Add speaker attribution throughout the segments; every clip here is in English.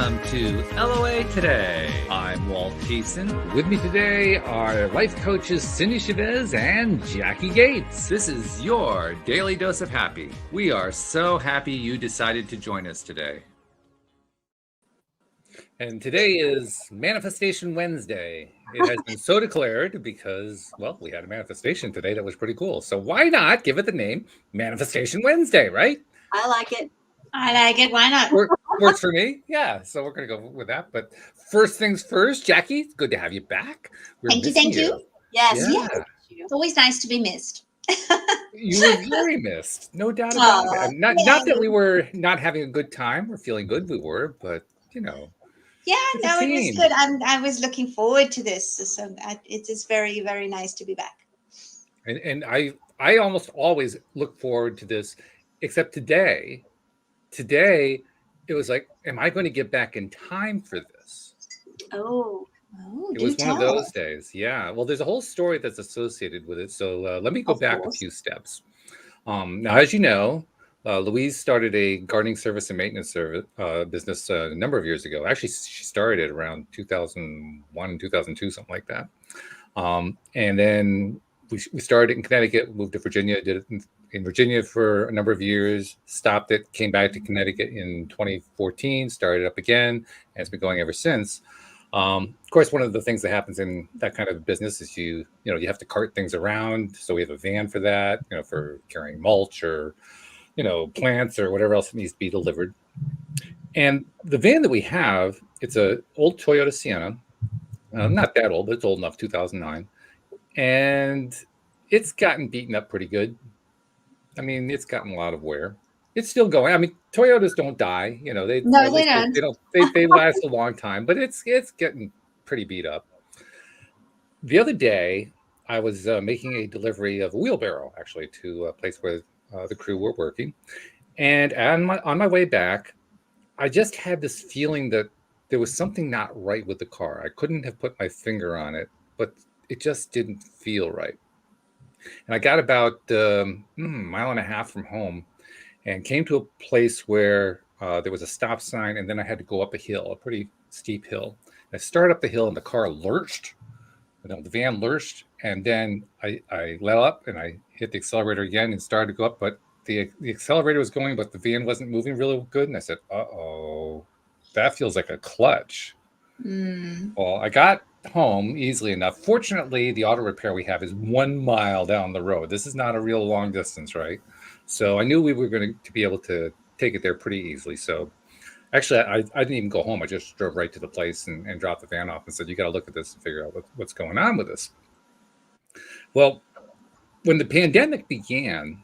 Speaker 1: Welcome to LOA Today. I'm Walt. With me today are life coaches Cindy Chavez and Jackie Gates. This is your daily dose of happy. We are so happy you decided to join us today. And today is Manifestation Wednesday. It has been so declared because, well, we had a manifestation today that was pretty cool. So why not give it the name Manifestation Wednesday, right?
Speaker 2: I like it.
Speaker 3: I like it. Why not?
Speaker 1: Works for me. Yeah. So we're going to go with that. But first things first, Jackie, it's good to have you back.
Speaker 3: Thank you.
Speaker 2: Yes.
Speaker 1: Yeah.
Speaker 3: It's always nice to be missed.
Speaker 1: You were very missed. No doubt about it. Not that we were not having a good time or feeling good. We were, but, you know.
Speaker 3: Yeah, no, it was good. I was looking forward to this. So it is very, very nice to be back.
Speaker 1: And I almost always look forward to this, except today. Today, it was like, am I going to get back in time for this?
Speaker 2: Oh,
Speaker 1: it was one of those days. Yeah. Well, there's a whole story that's associated with it. So let me go back a few steps. Now, as you know, Louise started a gardening service and maintenance service business a number of years ago. Actually, she started around 2001, 2002, something like that. And then we started in Connecticut, moved to Virginia, did it in Virginia for a number of years, stopped it, came back to Connecticut in 2014, started up again, and it's been going ever since. Of course, one of the things that happens in that kind of business is you have to cart things around. So we have a van for that, for carrying mulch or, plants or whatever else needs to be delivered. And the van that we have, it's an old Toyota Sienna, not that old, but it's old enough, 2009. And it's gotten beaten up pretty good. I mean, it's gotten a lot of wear. It's still going. I mean, Toyotas don't die. They don't. They last a long time, but it's getting pretty beat up. The other day, I was making a delivery of a wheelbarrow, actually, to a place where the crew were working. And on my way back, I just had this feeling that there was something not right with the car. I couldn't have put my finger on it, but it just didn't feel right. And I got about a mile and a half from home and came to a place where there was a stop sign, and then I had to go up a hill, a pretty steep hill. I started up the hill and the car lurched. The van lurched, and then I let up and I hit the accelerator again and started to go up, but the accelerator was going, but the van wasn't moving really good. And I said, uh-oh, that feels like a clutch. Well, I got home easily enough. Fortunately, the auto repair we have is 1 mile down the road. This is not a real long distance, right? So I knew we were going to be able to take it there pretty easily. So actually, I didn't even go home. I just drove right to the place and dropped the van off and said, you got to look at this and figure out what's going on with this. Well, when the pandemic began,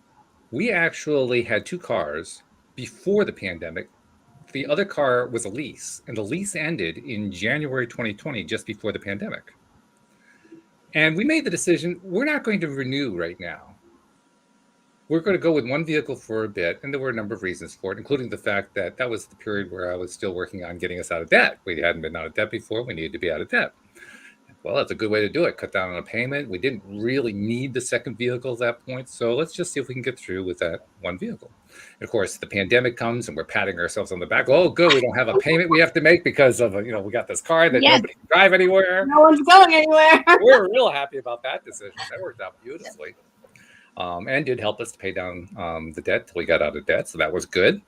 Speaker 1: we actually had 2 cars before the pandemic. The other car was a lease, and the lease ended in January 2020, just before the pandemic. And we made the decision, we're not going to renew right now. We're going to go with one vehicle for a bit, and there were a number of reasons for it, including the fact that that was the period where I was still working on getting us out of debt. We hadn't been out of debt before. We needed to be out of debt. Well, that's a good way to do it. Cut down on a payment. We didn't really need the second vehicle at that point. So let's just see if we can get through with that one vehicle. And of course, the pandemic comes and we're patting ourselves on the back. Oh, good. We don't have a payment we have to make because of, we got this car that nobody can drive anywhere.
Speaker 2: No one's going anywhere.
Speaker 1: We're real happy about that decision. That worked out beautifully. And did help us to pay down the debt till we got out of debt. So that was good.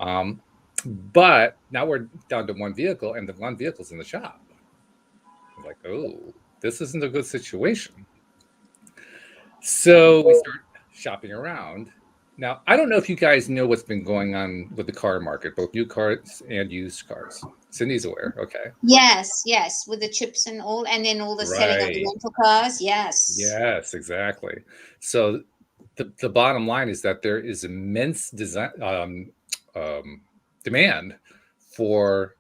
Speaker 1: But now we're down to one vehicle, and the one vehicle's in the shop. Like, oh, this isn't a good situation. So we start shopping around. Now, I don't know if you guys know what's been going on with the car market, both new cars and used cars. Cindy's aware. Okay.
Speaker 3: Yes, with the chips and all, and then all the selling of the rental cars.
Speaker 1: Yes, exactly. So the bottom line is that there is immense demand for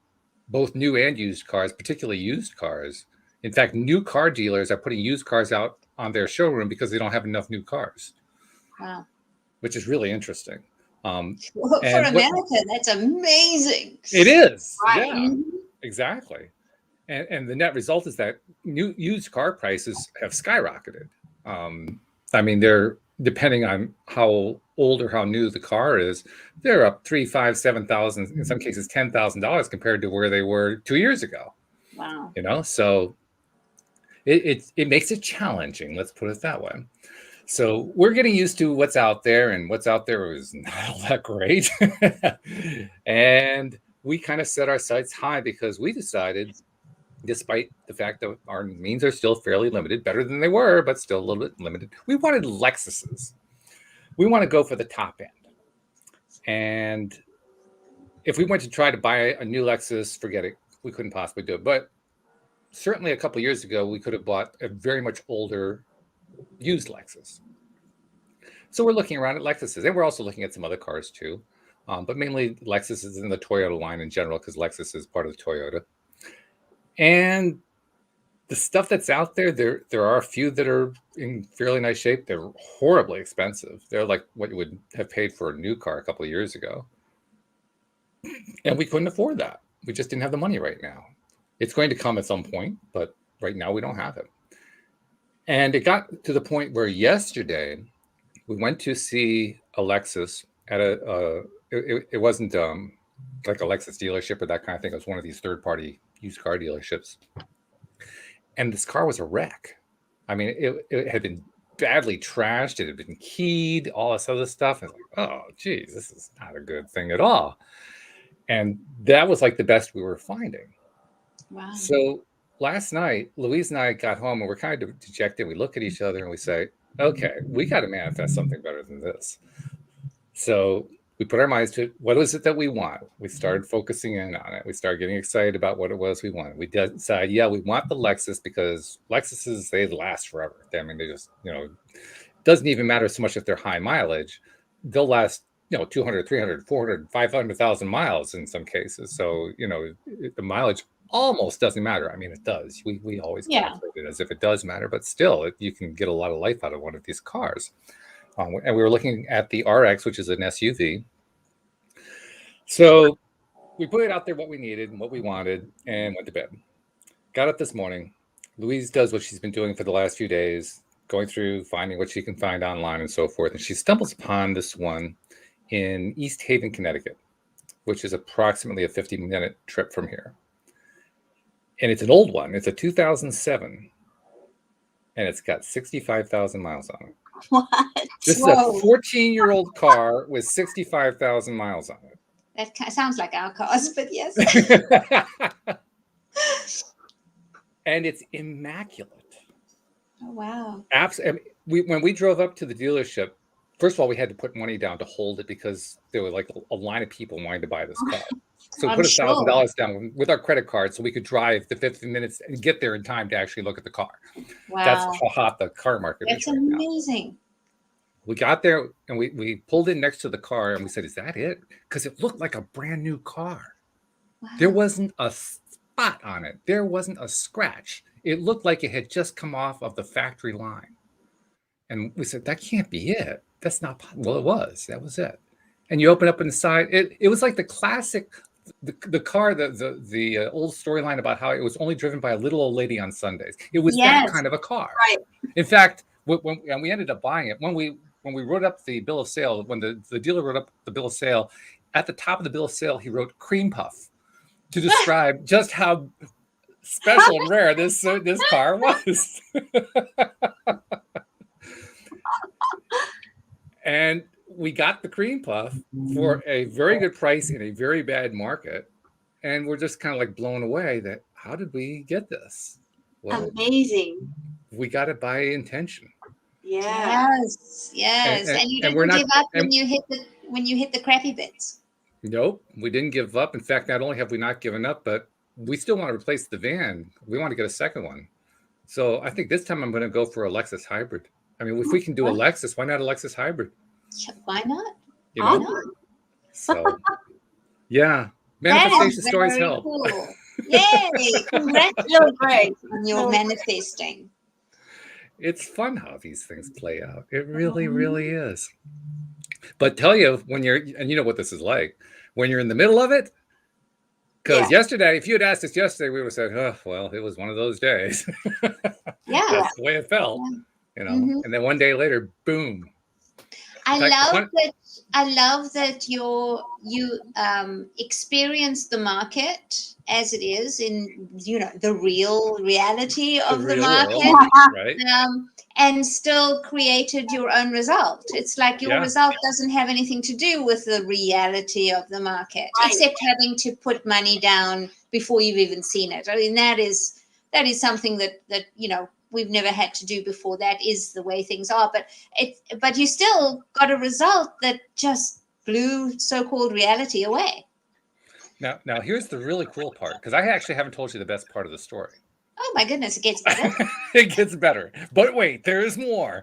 Speaker 1: both new and used cars, particularly used cars. In fact, new car dealers are putting used cars out on their showroom because they don't have enough new cars.
Speaker 3: Wow.
Speaker 1: Which is really interesting.
Speaker 3: For America, that's amazing.
Speaker 1: It is.
Speaker 3: Right.
Speaker 1: Yeah, exactly. And the net result is that used car prices have skyrocketed. I mean, they're depending on how old or how new the car is, they're up 3, 5, 7,000, in some cases $10,000 compared to where they were 2 years ago.
Speaker 2: Wow.
Speaker 1: So it makes it challenging. Let's put it that way. So we're getting used to what's out there, and what's out there is not all that great. And we kind of set our sights high because we decided, despite the fact that our means are still fairly limited, better than they were, but still a little bit limited, we wanted Lexuses. We want to go for the top end. And if we went to try to buy a new Lexus, forget it. We couldn't possibly do it. But certainly a couple of years ago, we could have bought a very much older used Lexus. So we're looking around at Lexuses, and we're also looking at some other cars too, but mainly Lexuses in the Toyota line in general, because Lexus is part of Toyota. And the stuff that's out there, there are a few that are in fairly nice shape. They're horribly expensive. They're like what you would have paid for a new car a couple of years ago. And we couldn't afford that. We just didn't have the money right now. It's going to come at some point, but right now we don't have it. And it got to the point where yesterday we went to see a Lexus at it wasn't like a Lexus dealership or that kind of thing. It was one of these third-party used car dealerships. And this car was a wreck. I mean, it had been badly trashed. It had been keyed, all this other stuff. And like, oh, geez, this is not a good thing at all. And that was like the best we were finding.
Speaker 2: Wow.
Speaker 1: So last night, Louise and I got home and we're kind of dejected. We look at each other and we say, okay, we got to manifest something better than this. So we put our minds to it. What is it that we want? We started focusing in on it. We started getting excited about what it was we wanted. We decided, yeah, we want the Lexus because Lexuses, they last forever. I mean, they just, it doesn't even matter so much if they're high mileage. They'll last, 200, 300, 400, 500,000 miles in some cases. So, the mileage almost doesn't matter. I mean, it does. We always calculate it as if it does matter, but still, you can get a lot of life out of one of these cars. And we were looking at the RX, which is an SUV. So we put it out there what we needed and what we wanted and went to bed. Got up this morning. Louise does what she's been doing for the last few days, going through, finding what she can find online and so forth. And she stumbles upon this one in East Haven, Connecticut, which is approximately a 50-minute trip from here. And it's an old one. It's a 2007. And it's got 65,000 miles on it.
Speaker 2: What?
Speaker 1: This is a 14-year-old car with 65,000 miles on it.
Speaker 3: That sounds like our cars, but yes.
Speaker 1: And it's immaculate.
Speaker 3: Oh, wow.
Speaker 1: Absolutely. When we drove up to the dealership, first of all, we had to put money down to hold it because there were like a line of people wanting to buy this car. So we put $1,000 down with our credit card so we could drive the 50 minutes and get there in time to actually look at the car.
Speaker 3: Wow.
Speaker 1: That's how hot the car market is.
Speaker 3: That's amazing.
Speaker 1: We got there and we pulled in next to the car and we said, is that it? Because it looked like a brand new car.
Speaker 3: Wow.
Speaker 1: There wasn't a spot on it. There wasn't a scratch. It looked like it had just come off of the factory line. And we said, that can't be it. That's not possible. Well, it was. That was it. And you open up inside. It was like the classic, the car, the old storyline about how it was only driven by a little old lady on Sundays. It was that kind of a car.
Speaker 2: Right.
Speaker 1: In fact, and we ended up buying it when we wrote up the bill of sale. When the dealer wrote up the bill of sale, at the top of the bill of sale, he wrote "cream puff" to describe just how special and rare this car was. And we got the cream puff for a very good price in a very bad market. And we're just kind of like blown away that how did we get this? Well,
Speaker 2: amazing.
Speaker 1: We got it by intention.
Speaker 2: Yeah.
Speaker 3: Yes. And you didn't give up when you hit the crappy bits.
Speaker 1: Nope, we didn't give up. In fact, not only have we not given up, but we still want to replace the van. We want to get a second one. So I think this time I'm going to go for a Lexus hybrid. I mean, if we can do a Lexus, why not a Lexus hybrid?
Speaker 3: Why not?
Speaker 2: Awesome.
Speaker 1: So, yeah, manifestation stories help.
Speaker 3: Cool. Yay! Congrats,
Speaker 2: Really great.
Speaker 3: on your manifesting.
Speaker 1: It's fun how these things play out. It really, really is. But tell you when and you know what this is like, when you're in the middle of it. Because yesterday, if you had asked us yesterday, we would have said, "Oh, well, it was one of those days."
Speaker 3: Yeah,
Speaker 1: that's the way it felt. And then one day later, boom.
Speaker 3: I love that you experience the market as it is in the real reality of the market,
Speaker 1: world, right?
Speaker 3: And still created your own result. It's like your result doesn't have anything to do with the reality of the market, except having to put money down before you've even seen it. I mean, that is something that we've never had to do before. That is the way things are. But you still got a result that just blew so-called reality away.
Speaker 1: Now here's the really cool part, because I actually haven't told you the best part of the story.
Speaker 3: Oh my goodness, it gets better.
Speaker 1: It gets better. But wait, there is more.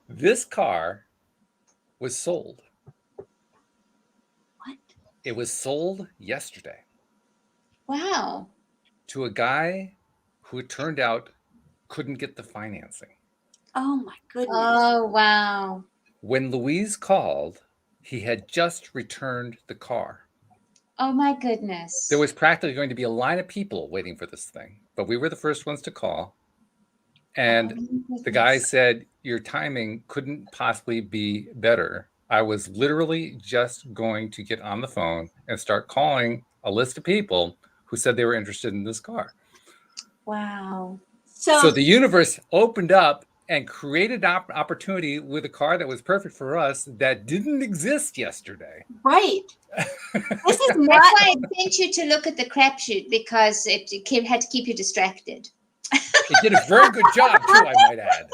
Speaker 1: This car was sold.
Speaker 2: What?
Speaker 1: It was sold yesterday.
Speaker 3: Wow.
Speaker 1: To a guy who it turned out couldn't get the financing.
Speaker 2: Oh my goodness.
Speaker 3: Oh, wow.
Speaker 1: When Louise called, he had just returned the car.
Speaker 3: Oh my goodness.
Speaker 1: There was practically going to be a line of people waiting for this thing, but we were the first ones to call. And the guy said, your timing couldn't possibly be better. I was literally just going to get on the phone and start calling a list of people who said they were interested in this car.
Speaker 3: Wow.
Speaker 1: So the universe opened up and created an opportunity with a car that was perfect for us that didn't exist yesterday.
Speaker 2: Right.
Speaker 3: This is not. That's why I sent you to look at the crapshoot, because it had to keep you distracted.
Speaker 1: It did a very good job too, I might add.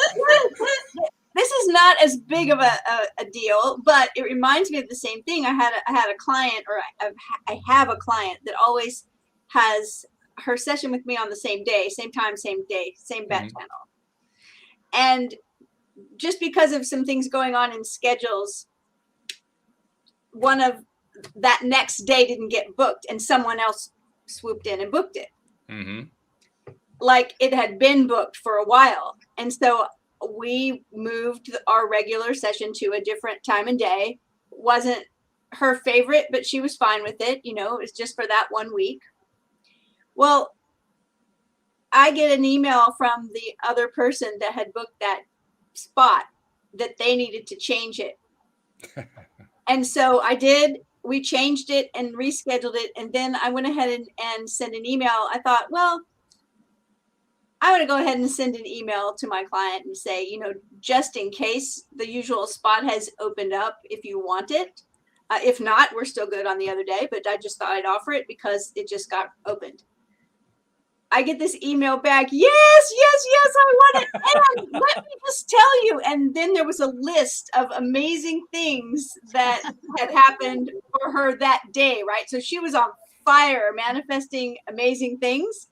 Speaker 2: This is not as big of a deal, but it reminds me of the same thing. I had a client, or I have a client that always has her session with me on the same day, same time, same day, same bat channel. And just because of some things going on in schedules, one of that next day didn't get booked, and someone else swooped in and booked it. Mm-hmm. Like it had been booked for a while. And so we moved our regular session to a different time and day. Wasn't her favorite, but she was fine with it. It was just for that 1 week. Well, I get an email from the other person that had booked that spot that they needed to change it. And so I did. We changed it and rescheduled it. And then I went ahead and sent an email. I thought, well, I want to go ahead and send an email to my client and say, just in case the usual spot has opened up, if you want it. If not, we're still good on the other day. But I just thought I'd offer it because it just got opened. I get this email back. Yes, I want it. And let me just tell you. And then there was a list of amazing things that had happened for her that day, right? So she was on fire, manifesting amazing things.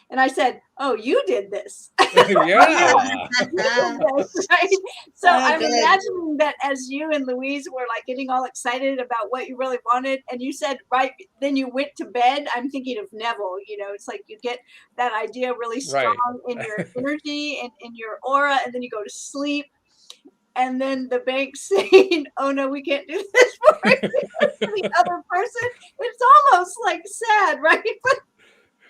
Speaker 2: And I said, oh, you did this.
Speaker 1: Yeah.
Speaker 2: Right? So I'm imagining that as you and Louise were like getting all excited about what you really wanted, and you said, right, then you went to bed. I'm thinking of Neville, it's like you get that idea really strong in your energy and in your aura, and then you go to sleep. And then the bank's saying, oh, no, we can't do this for the other person. It's almost like sad, right?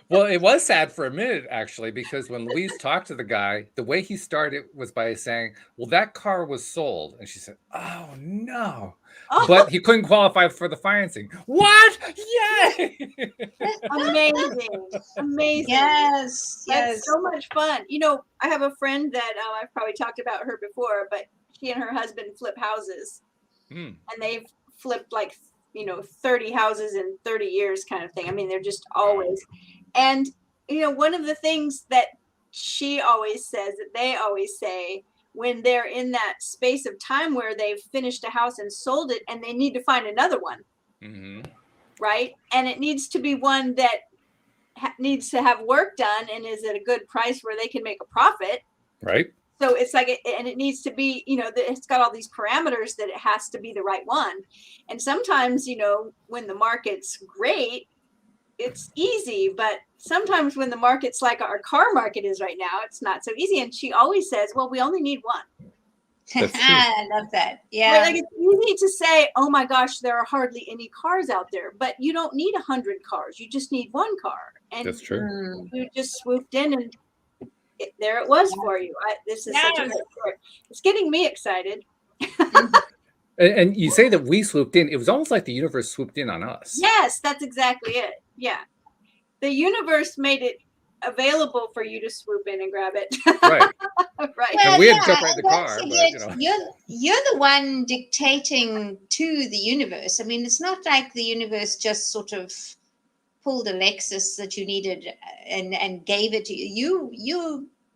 Speaker 1: Well, it was sad for a minute, actually, because when Louise talked to the guy, the way he started was by saying, well, that car was sold. And she said, oh, no. Oh. But he couldn't qualify for the financing. What? Yay!
Speaker 2: Amazing.
Speaker 3: Yes.
Speaker 2: That's so much fun. I have a friend that I've probably talked about her before, but she and her husband flip houses. And they've flipped like, 30 houses in 30 years kind of thing. I mean, they're just always... And, one of the things that she always says, that they always say, when they're in that space of time where they've finished a house and sold it and they need to find another one, right? And it needs to be one that needs to have work done and is at a good price where they can make a profit.
Speaker 1: Right.
Speaker 2: So it's like, and it needs to be, it's got all these parameters that it has to be the right one. And sometimes, when the market's great, it's easy, but sometimes when the market's like our car market is right now, it's not so easy. And she always says, well, we only need one.
Speaker 3: I love that. Yeah.
Speaker 2: But like it's easy to say, oh my gosh, there are hardly any cars out there, but you don't need 100 cars. You just need one car. And
Speaker 1: that's true.
Speaker 2: You just swooped in and there it was for you. This is such a great story. It's getting me excited.
Speaker 1: And you say that we swooped in. It was almost like the universe swooped in on us.
Speaker 2: Yes, that's exactly it. Yeah. The universe made it available for you to swoop in and grab it.
Speaker 1: Right.
Speaker 2: Right.
Speaker 1: And we had to jump right in the car. But,
Speaker 3: you're the one dictating to the universe. I mean, it's not like the universe just sort of pulled a Lexus that you needed and gave it to you.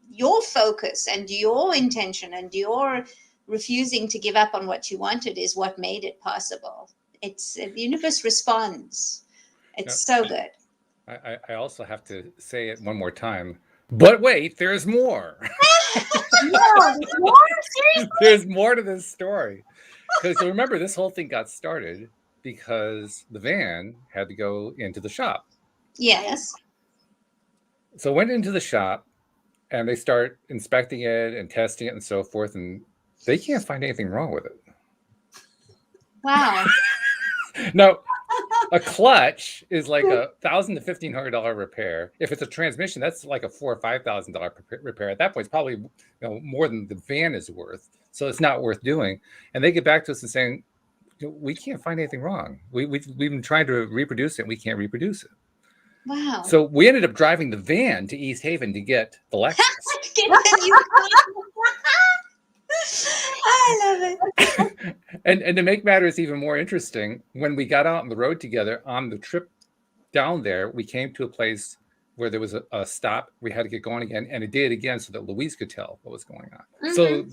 Speaker 3: Your focus and your intention and your refusing to give up on what you wanted is what made it possible. It's the universe responds. It's so good.
Speaker 1: I also have to say it one more time. But wait, there's more.
Speaker 2: No, there's more? Seriously?
Speaker 1: There's more to this story. Because remember, this whole thing got started because the van had to go into the shop.
Speaker 3: Yes.
Speaker 1: So went into the shop and they start inspecting it and testing it and so forth. And they can't find anything wrong with it.
Speaker 3: Wow.
Speaker 1: No, a clutch is like $1,000 to $1,500 repair. If it's a transmission, that's like a $4,000 or $5,000 repair. At that point, it's probably more than the van is worth. So it's not worth doing. And they get back to us and saying, we can't find anything wrong. We've been trying to reproduce it. And we can't reproduce it.
Speaker 3: Wow.
Speaker 1: So we ended up driving the van to East Haven to get the Lexus.
Speaker 3: I love it.
Speaker 1: And to make matters even more interesting, when we got out on the road together on the trip down there, we came to a place where there was a stop. We had to get going again, and it did again so that Louise could tell what was going on. Mm-hmm. So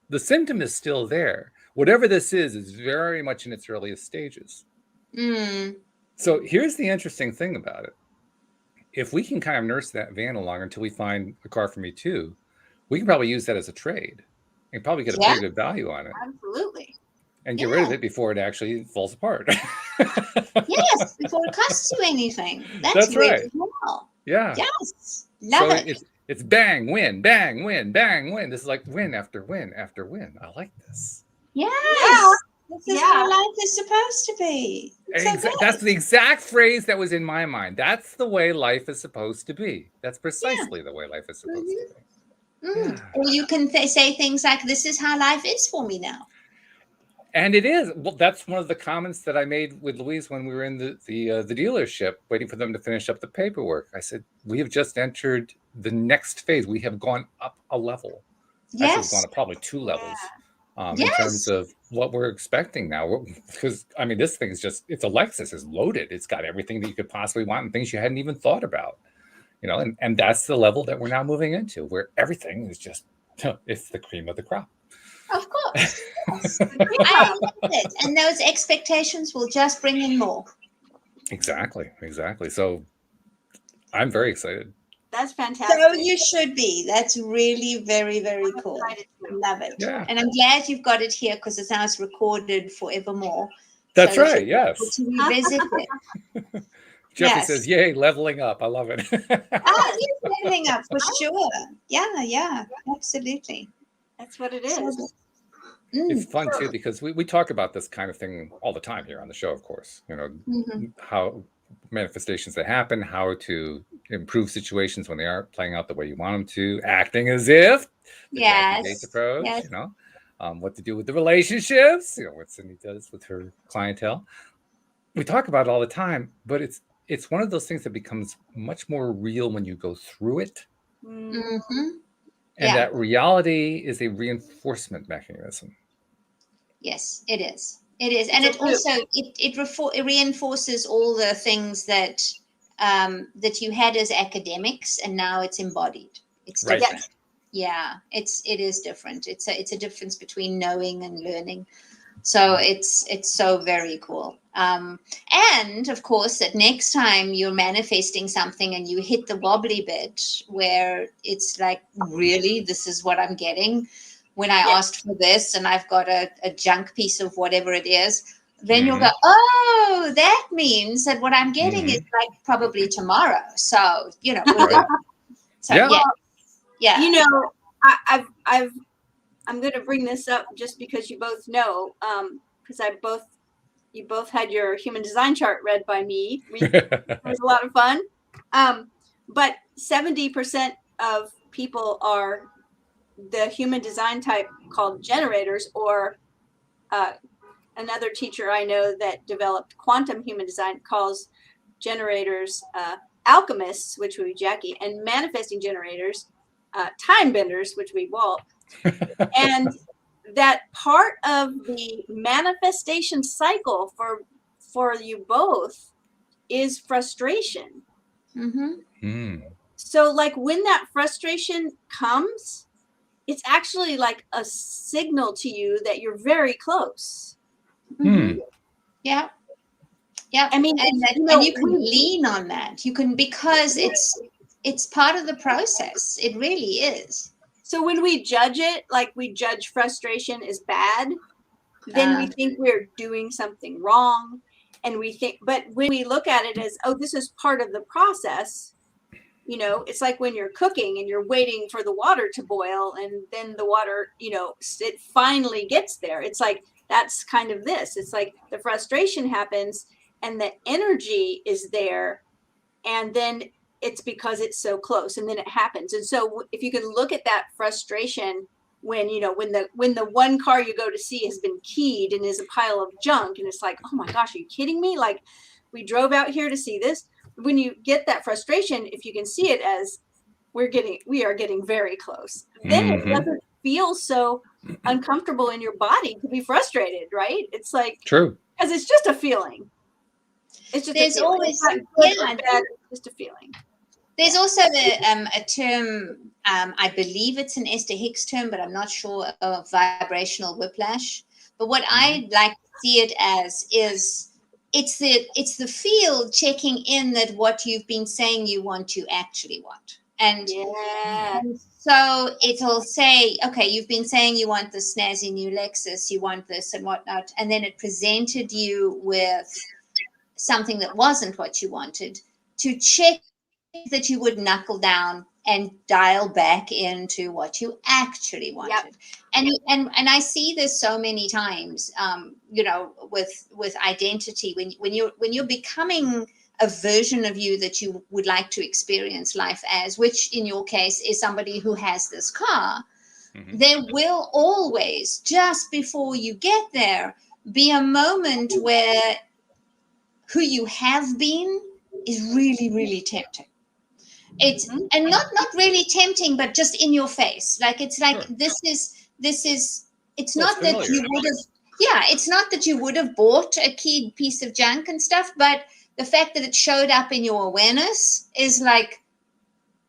Speaker 1: the symptom is still there. Whatever this is very much in its earliest stages. Mm. So here's the interesting thing about it. If we can kind of nurse that van along until we find a car for me too, we can probably use that as a trade and probably get a pretty good value on it.
Speaker 2: Absolutely.
Speaker 1: And get rid of it before it actually falls apart.
Speaker 3: Yes, before it costs you anything.
Speaker 1: That's right.
Speaker 3: Well.
Speaker 1: Yeah.
Speaker 3: Yes. Love it.
Speaker 1: It's bang, win, bang, win, bang, win. This is like win after win after win. I like this.
Speaker 3: Yes.
Speaker 2: Yeah.
Speaker 3: This is how life is supposed to be.
Speaker 1: That's the exact phrase that was in my mind. That's the way life is supposed to be. That's precisely the way life is supposed to be.
Speaker 3: Yeah. Or you can say things like, this is how life is for me now.
Speaker 1: And it is. Well, that's one of the comments that I made with Louise when we were in the dealership, waiting for them to finish up the paperwork. I said, we have just entered the next phase. We have gone up a level.
Speaker 3: Yes.
Speaker 1: Actually, we've gone up probably 2 levels in terms of what we're expecting now. Because, I mean, this thing is just, it's a Lexus. It's loaded. It's got everything that you could possibly want and things you hadn't even thought about. And that's the level that we're now moving into, where everything is just, it's the cream of the crop.
Speaker 3: Of course. I love it. And those expectations will just bring in more.
Speaker 1: Exactly. So I'm very excited.
Speaker 2: That's fantastic.
Speaker 3: So you should be. That's really very, very cool. Love it. Yeah. And I'm glad you've got it here because it's now recorded forevermore.
Speaker 1: That's right. Yes.
Speaker 3: To revisit it.
Speaker 1: Jacqui says, yay, leveling up. I love it.
Speaker 3: Leveling up for sure. Yeah, absolutely.
Speaker 2: That's what it is.
Speaker 1: It's fun too because we talk about this kind of thing all the time here on the show, of course. How manifestations that happen, how to improve situations when they aren't playing out the way you want them to, acting as if the Jacqui Gates approach, what to do with the relationships, what Cindy does with her clientele. We talk about it all the time, but it's one of those things that becomes much more real when you go through it.
Speaker 3: Mm-hmm.
Speaker 1: And that reality is a reinforcement mechanism.
Speaker 3: Yes, it is. It is. And it also, it reinforces all the things that that you had as academics, and now it's embodied. It's different. Right. Yeah, it is different. It's a difference between knowing and learning. So it's so very cool. And of course, that next time you're manifesting something and you hit the wobbly bit where it's like, really, this is what I'm getting when I asked for this and I've got a junk piece of whatever it is, then you'll go, oh, that means that what I'm getting is like probably tomorrow. So,
Speaker 1: Right.
Speaker 3: So, yeah.
Speaker 2: I'm going to bring this up just because you both know, because you both had your human design chart read by me. It was a lot of fun. But 70% of people are the human design type called generators, or another teacher I know that developed quantum human design calls generators alchemists, which would be Jacqui, and manifesting generators time benders, which would be Walt. And that part of the manifestation cycle for you both is frustration. So like when that frustration comes, it's actually like a signal to you that you're very close.
Speaker 3: Yeah. I mean, and you can lean on that. You can, because it's part of the process. It really is.
Speaker 2: So when we judge it, like we judge frustration as bad, then we think we're doing something wrong. And we think, but when we look at it as, oh, this is part of the process, you know, it's like when you're cooking and you're waiting for the water to boil, and then the water, you know, it finally gets there. It's like, that's kind of this. It's like the frustration happens and the energy is there, and then it's because it's so close, and then it happens. And so if you can look at that frustration when, you know, when the one car you go to see has been keyed and is a pile of junk, and it's like, oh my gosh, are you kidding me? Like, we drove out here to see this. When you get that frustration, if you can see it as we are getting very close, then it doesn't feel so uncomfortable in your body to be frustrated, right? It's like,
Speaker 1: true,
Speaker 2: because it's just a feeling. It's just
Speaker 3: there's always
Speaker 2: just a feeling.
Speaker 3: There's also a term, I believe it's an Esther Hicks term, but I'm not sure, of vibrational whiplash. But what I like to see it as is it's the field checking in that what you've been saying you want, you actually want. And so it'll say, okay, you've been saying you want the snazzy new Lexus, you want this and whatnot, and then it presented you with something that wasn't what you wanted, to check that you would knuckle down and dial back into what you actually wanted. And I see this so many times, you know, with identity, when you're becoming a version of you that you would like to experience life as, which in your case is somebody who has this car, there will always, just before you get there, be a moment where who you have been is really, really tempting. It's and not really tempting, but just in your face. Like, it's like, this is it's not that you would have, it's not that you would have bought a keyed piece of junk and stuff, but the fact that it showed up in your awareness is like,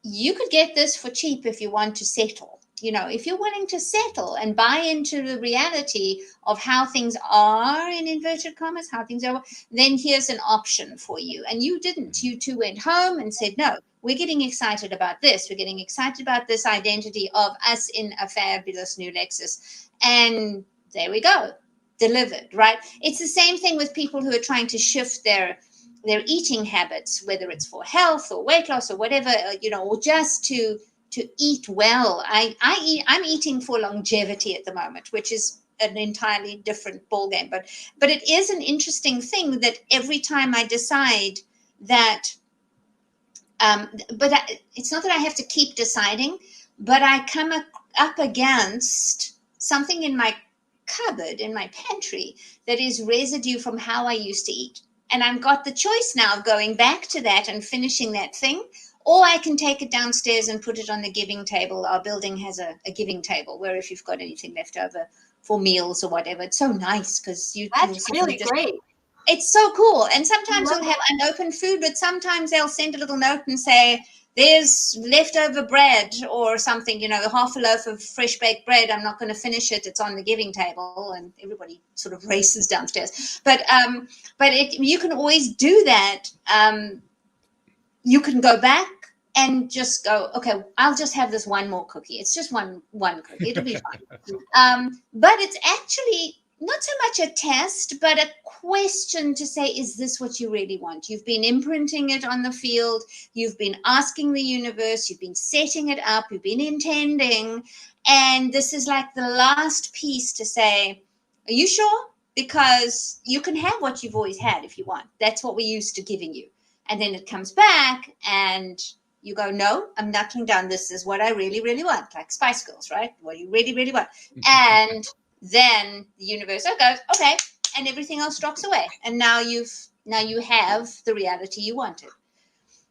Speaker 3: you could get this for cheap if you want to settle. You know, if you're willing to settle and buy into the reality of how things are, in inverted commas, how things are, then here's an option for you. And you didn't. You two went home and said, no, we're getting excited about this. We're getting excited about this identity of us in a fabulous new Lexus. And there we go. Delivered, right? It's the same thing with people who are trying to shift their eating habits, whether it's for health or weight loss or whatever, you know, or just to eat well. I'm eating for longevity at the moment, which is an entirely different ballgame. But it is an interesting thing that every time I decide that, it's not that I have to keep deciding, but I come up against something in my cupboard, in my pantry, that is residue from how I used to eat. And I've got the choice now of going back to that and finishing that thing, or I can take it downstairs and put it on the giving table. Our building has a giving table where if you've got anything left over for meals or whatever, it's so nice because
Speaker 2: that's really great.
Speaker 3: It's so cool. And sometimes we'll have unopened food, but sometimes they'll send a little note and say, there's leftover bread or something, you know, half a loaf of fresh baked bread. I'm not going to finish it. It's on the giving table, and everybody sort of races downstairs. But you can always do that. You can go back and just go, okay, I'll just have this one more cookie. It's just one cookie. It'll be fine. But it's actually not so much a test, but a question to say, is this what you really want? You've been imprinting it on the field. You've been asking the universe. You've been setting it up. You've been intending. And this is like the last piece to say, are you sure? Because you can have what you've always had if you want. That's what we're used to giving you. And then it comes back and You go, no, I'm knuckling down. This is what I really, really want. Like Spice Girls, right? What you really, really want. And then the universe goes, okay, and everything else drops away. And now you have the reality you wanted.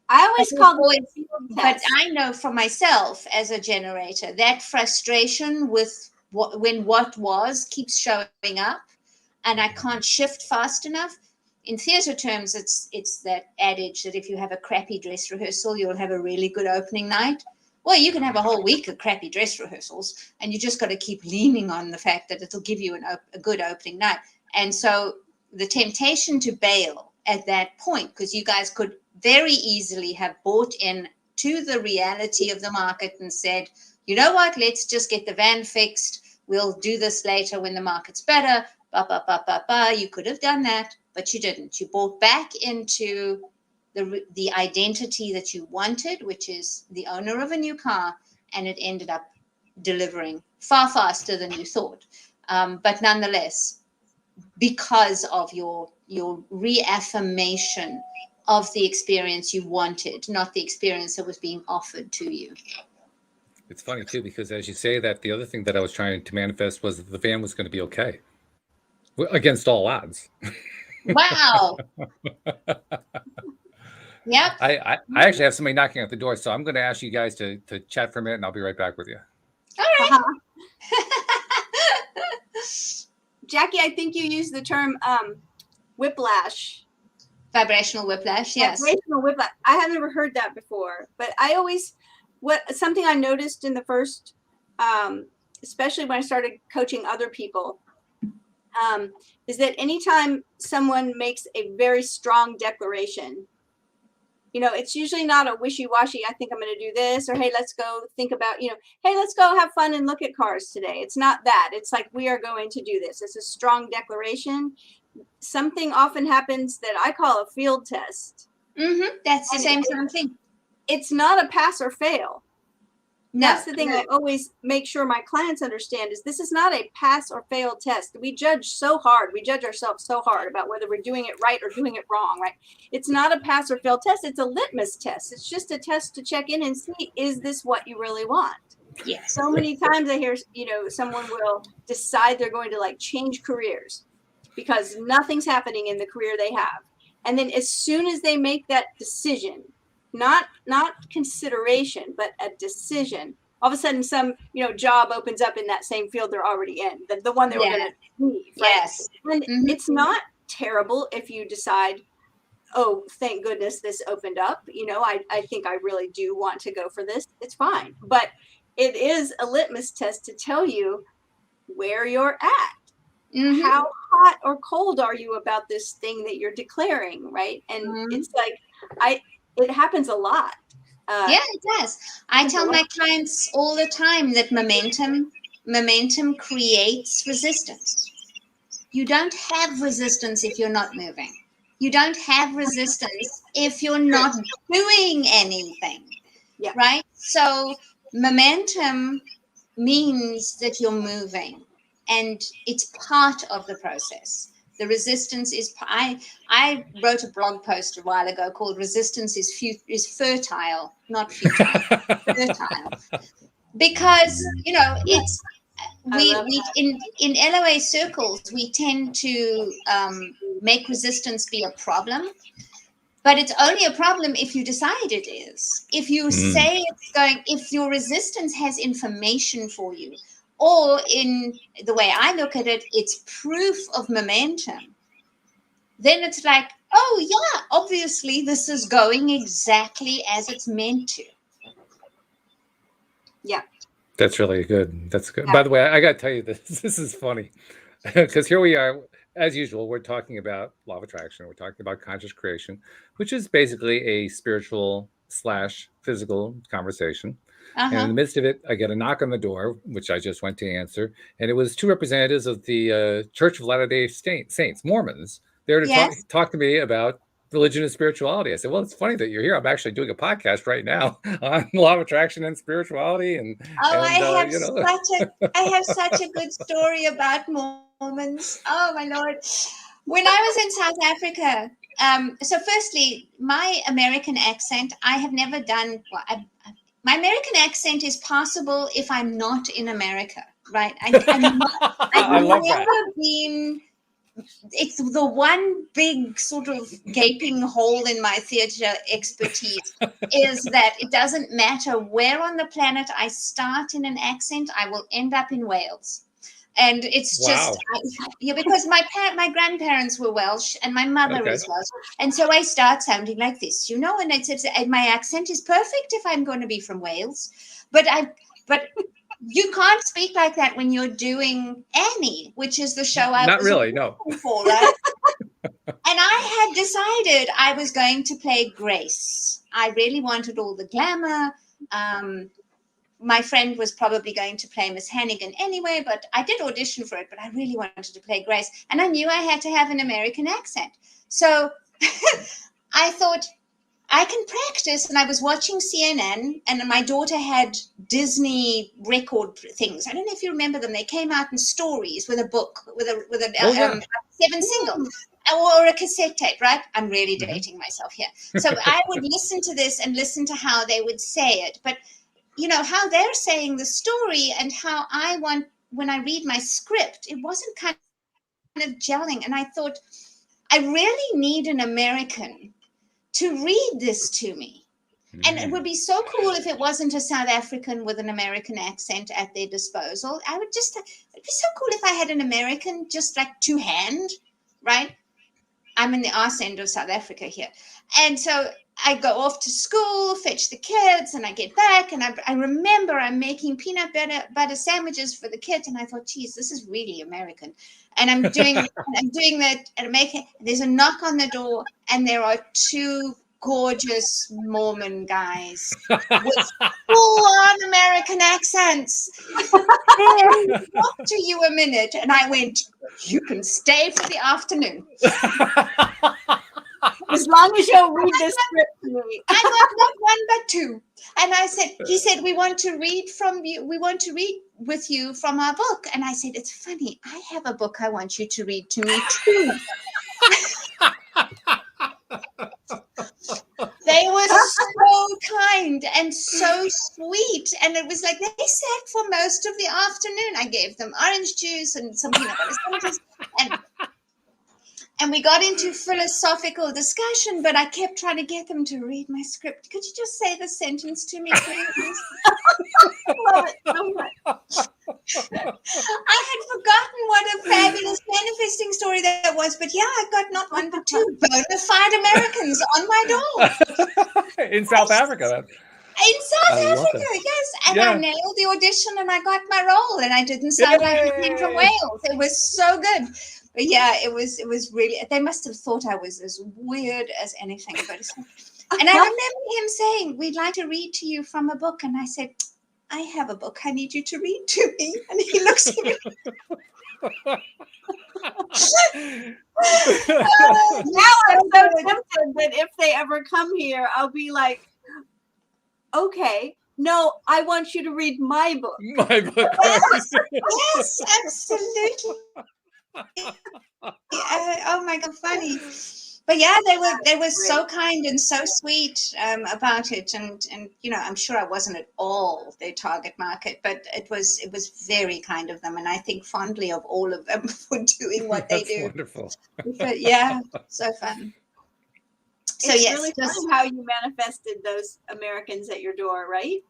Speaker 2: I always call it the field test.
Speaker 3: But I know for myself as a generator, that frustration with when what was keeps showing up and I can't shift fast enough. In theater terms, it's that adage that if you have a crappy dress rehearsal, you'll have a really good opening night. Well, you can have a whole week of crappy dress rehearsals, and you just got to keep leaning on the fact that it'll give you a good opening night. And so the temptation to bail at that point, because you guys could very easily have bought in to the reality of the market and said, you know what, let's just get the van fixed. We'll do this later when the market's better. You could have done that, but you didn't. You bought back into the identity that you wanted, which is the owner of a new car, and it ended up delivering far faster than you thought. But nonetheless, because of your reaffirmation of the experience you wanted, not the experience that was being offered to you.
Speaker 1: It's funny too, because as you say that, the other thing that I was trying to manifest was that the van was going to be okay against all odds.
Speaker 3: Wow. Yep.
Speaker 1: I actually have somebody knocking at the door, so I'm going to ask you guys to chat for a minute, and I'll be right back with you.
Speaker 3: All right.
Speaker 2: Jacqui, I think you used the term whiplash.
Speaker 3: Vibrational whiplash, yes.
Speaker 2: Vibrational whiplash. I have never heard that before, but I always, something I noticed in the first, especially when I started coaching other people, is that anytime someone makes a very strong declaration, it's usually not a wishy-washy, I think I'm going to do this, or hey, let's go think about, hey, let's go have fun and look at cars today. It's not that. It's like, we are going to do this. It's a strong declaration. Something often happens that I call a field test.
Speaker 3: Mm-hmm. That's the same kind of thing.
Speaker 2: It's not a pass or fail.
Speaker 3: No,
Speaker 2: that's the thing I always make sure my clients understand is this is not a pass or fail test. We judge so hard. We judge ourselves so hard about whether we're doing it right or doing it wrong, right? It's not a pass or fail test. It's a litmus test. It's just a test to check in and see, is this what you really want?
Speaker 3: Yes.
Speaker 2: So many times I hear, someone will decide they're going to change careers because nothing's happening in the career they have. And then as soon as they make that decision, not consideration, but a decision, all of a sudden some, job opens up in that same field they're already in, the one they were going to leave. Right?
Speaker 3: Yes.
Speaker 2: And it's not terrible if you decide, oh, thank goodness this opened up. I think I really do want to go for this. It's fine. But it is a litmus test to tell you where you're at. Mm-hmm. How hot or cold are you about this thing that you're declaring, right? And it's like, it happens a lot.
Speaker 3: Yeah, it does. I tell my clients all the time that momentum creates resistance. You don't have resistance if you're not moving. You don't have resistance if you're not doing anything. Yeah. Right? So momentum means that you're moving, and it's part of the process. The resistance is, I wrote a blog post a while ago called Resistance is Fertile, not futile, fertile. Because, it's, in LOA circles, we tend to make resistance be a problem, but it's only a problem if you decide it is. If you say it's going, if your resistance has information for you, or in the way I look at it, it's proof of momentum. Then it's like, oh, yeah, obviously this is going exactly as it's meant to.
Speaker 2: Yeah.
Speaker 1: That's really good. That's good. Yeah. By the way, I got to tell you this. This is funny because here we are. As usual, we're talking about law of attraction. We're talking about conscious creation, which is basically a spiritual / physical conversation. And in the midst of it, I get a knock on the door, which I just went to answer. And it was two representatives of the Church of Latter-day Saints, Mormons, there to talk to me about religion and spirituality. I said, well, it's funny that you're here. I'm actually doing a podcast right now on law of attraction and spirituality.
Speaker 3: I have such a good story about Mormons. Oh, my Lord. When I was in South Africa, So firstly, my American accent, I have never done. Well, my American accent is possible if I'm not in America, right? I've
Speaker 1: love that.
Speaker 3: never been. It's the one big sort of gaping hole in my theater expertise is that it doesn't matter where on the planet I start in an accent, I will end up in Wales. And it's just, because my grandparents were Welsh and my mother is Welsh. And so I start sounding like this, and my accent is perfect if I'm going to be from Wales. But you can't speak like that when you're doing Annie, which is the show I was looking for, right? And I had decided I was going to play Grace. I really wanted all the glamour. My friend was probably going to play Miss Hannigan anyway, but I did audition for it, but I really wanted to play Grace. And I knew I had to have an American accent. So I thought, I can practice. And I was watching CNN, and my daughter had Disney record things. I don't know if you remember them. They came out in stories with a book, with a 7 single or a cassette tape, right? I'm really dating myself here. So I would listen to this and listen to how they would say it. But, how they're saying the story and how I want, when I read my script, it wasn't kind of gelling. And I thought, I really need an American to read this to me. And it would be so cool if it wasn't a South African with an American accent at their disposal. It'd be so cool if I had an American just like to hand, right? I'm in the arse end of South Africa here. And so I go off to school, fetch the kids, and I get back, and I remember I'm making peanut butter sandwiches for the kids, and I thought, geez, this is really American. And I'm doing that, and there's a knock on the door, and there are 2 gorgeous Mormon guys with full-on American accents. I'll talk to you a minute. And I went, you can stay for the afternoon.
Speaker 2: As long as you'll read the script to me.
Speaker 3: I got not 1 but 2. And he said, we want to read with you from our book. And I said, it's funny, I have a book I want you to read to me too. They were so kind and so sweet. And it was like they sat for most of the afternoon. I gave them orange juice and some peanut butter sandwiches. And we got into philosophical discussion, but I kept trying to get them to read my script. Could you just say the sentence to me, please?
Speaker 2: Love it so much.
Speaker 3: I had forgotten what a fabulous manifesting story that was, but yeah, I got not 1 but 2 bona fide Americans on my door.
Speaker 1: In South Africa.
Speaker 3: In South Africa, yes. And I nailed the audition and I got my role, and I didn't sound like I came from Wales. It was so good. But yeah, it was really, they must have thought I was as weird as anything. And I remember him saying, we'd like to read to you from a book. And I said, I have a book I need you to read to me. And he looks at me.
Speaker 2: Now I'm so tempted that if they ever come here, I'll be like, okay, no, I want you to read my book.
Speaker 1: My book.
Speaker 3: Yes, absolutely. Oh my God, funny. But yeah, they were so kind and so sweet about it, and I'm sure I wasn't at all their target market, but it was very kind of them, and I think fondly of all of them for doing what they do.
Speaker 1: Wonderful.
Speaker 3: But yeah, so fun. So
Speaker 2: it's
Speaker 3: yes,
Speaker 2: really fun how you manifested those Americans at your door, right?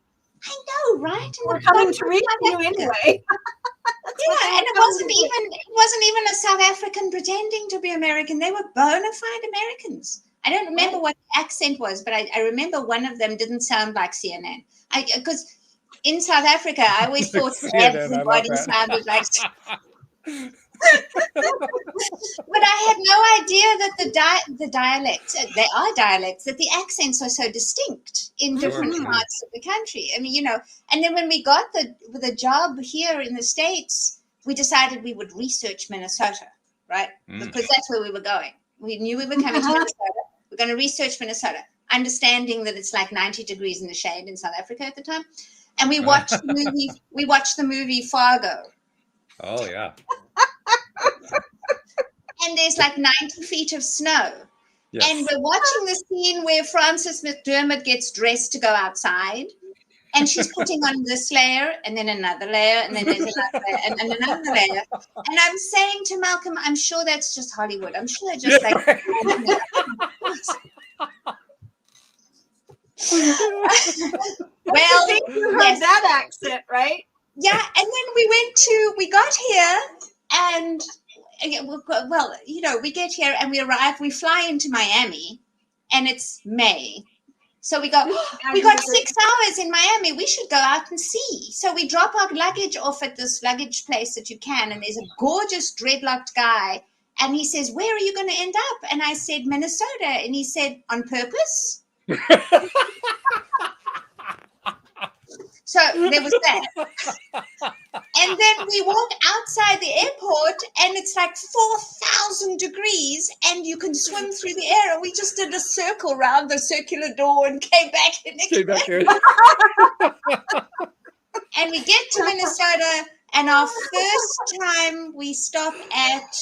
Speaker 3: I know, right? And
Speaker 2: we're coming to read you anyway.
Speaker 3: Yeah, and it wasn't even a South African pretending to be American. They were bona fide Americans. I don't remember what the accent was, but I remember one of them didn't sound like CNN. Because in South Africa, I always thought everybody sounded like. But I had no idea that the dialects, they are dialects, that the accents are so distinct in different parts of the country. I mean, and then when we got the job here in the States, we decided we would research Minnesota, right? Because that's where we were going. We knew we were coming to Minnesota. We're going to research Minnesota, understanding that it's like 90 degrees in the shade in South Africa at the time. And we watched the movie. We watched the movie Fargo.
Speaker 1: Oh yeah.
Speaker 3: And there's like 90 feet of snow.
Speaker 1: Yes.
Speaker 3: And we're watching the scene where Frances McDermott gets dressed to go outside. And she's putting on this layer and then another layer and then there's another layer and another layer. And I'm saying to Malcolm, I'm sure that's just Hollywood. I'm sure they're just like...
Speaker 2: Well, yes. That accent, right?
Speaker 3: Yeah, and then we got here and, well, you know, we get here and we fly into Miami and it's May. So we got 6 hours in Miami. We should go out and see. So we drop our luggage off at this luggage place that you can. And there's a gorgeous dreadlocked guy. And he says, where are you going to end up? And I said, Minnesota. And he said, on purpose? So there was that. And then we walk outside the airport and it's like 4,000 degrees and you can swim through the air. And we just did a circle around the circular door and came back in again. And we get to Minnesota and our first time we stop at,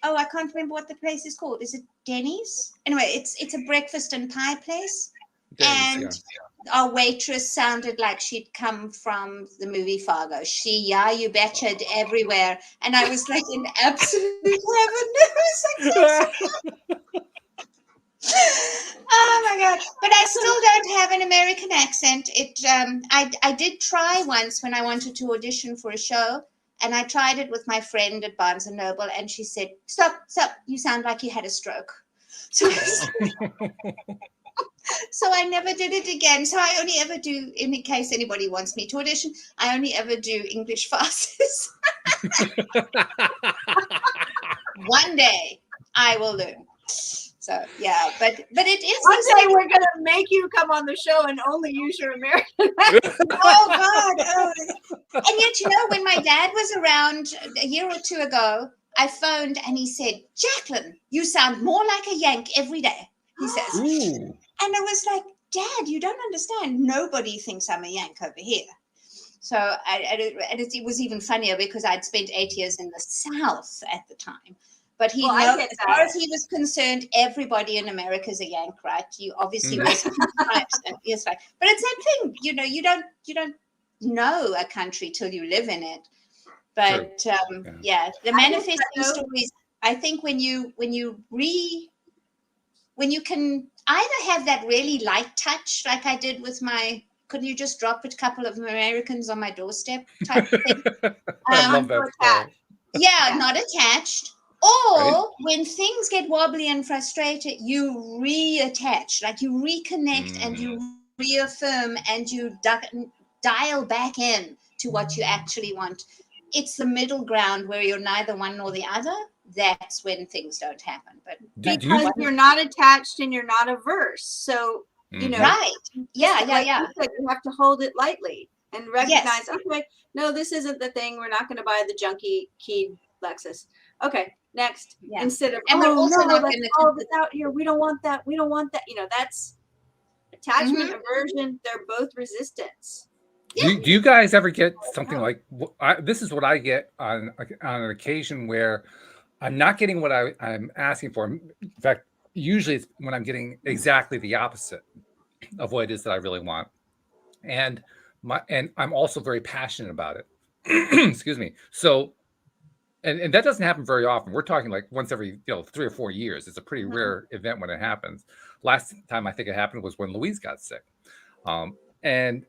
Speaker 3: I can't remember what the place is called. Is it Denny's? Anyway, it's a breakfast and pie place. Denny's, and our waitress sounded like she'd come from the movie Fargo. You betcha, everywhere. And I was like in absolute heaven. Oh my God. But I still don't have an American accent. I did try once when I wanted to audition for a show. And I tried it with my friend at Barnes & Noble. And she said, stop. You sound like you had a stroke. So I never did it again. So I only ever do, in case anybody wants me to audition, I only ever do English farces. One day I will learn. So yeah, but it is.
Speaker 2: One day we're gonna make you come on the show and only use your American accent.
Speaker 3: Oh God! Oh. And yet, you know, when my dad was around a year or two ago, I phoned and he said, "Jacqueline, you sound more like a Yank every day." He says.
Speaker 1: Ooh.
Speaker 3: And I was like, Dad, you don't understand. Nobody thinks I'm a Yank over here. So it was even funnier because I'd spent 8 years in the South at the time. But he knows, as far as he was concerned, everybody in America is a Yank, right? You obviously was types. Yes, right. But it's that thing, you know, you don't know a country till you live in it. But the manifesting stories, I think when you can either have that really light touch, like I did with couldn't you just drop a couple of Americans on my doorstep type thing?
Speaker 1: I love that part.
Speaker 3: Yeah, not attached. Or when things get wobbly and frustrated, you reattach, like you reconnect and you reaffirm and you dial back in to what you actually want. It's the middle ground where you're neither one nor the other. That's when things don't happen. But
Speaker 2: because you're not attached and you're not averse. So, you know.
Speaker 3: Right. Yeah.
Speaker 2: You have to hold it lightly and recognize, okay, no, this isn't the thing. We're not going to buy the junky keyed Lexus. Okay, next. Yeah. Instead of,
Speaker 3: we're also not going to
Speaker 2: all this out here. We don't want that. We don't want that. You know, that's attachment, aversion. They're both resistance.
Speaker 1: Do you guys ever get something like this is what I get on an occasion where I'm not getting what I'm asking for. In fact, usually it's when I'm getting exactly the opposite of what it is that I really want. And I'm also very passionate about it. Excuse me. So, and that doesn't happen very often. We're talking like once every 3 or 4 years. It's a pretty rare event when it happens. Last time I think it happened was when Louise got sick. And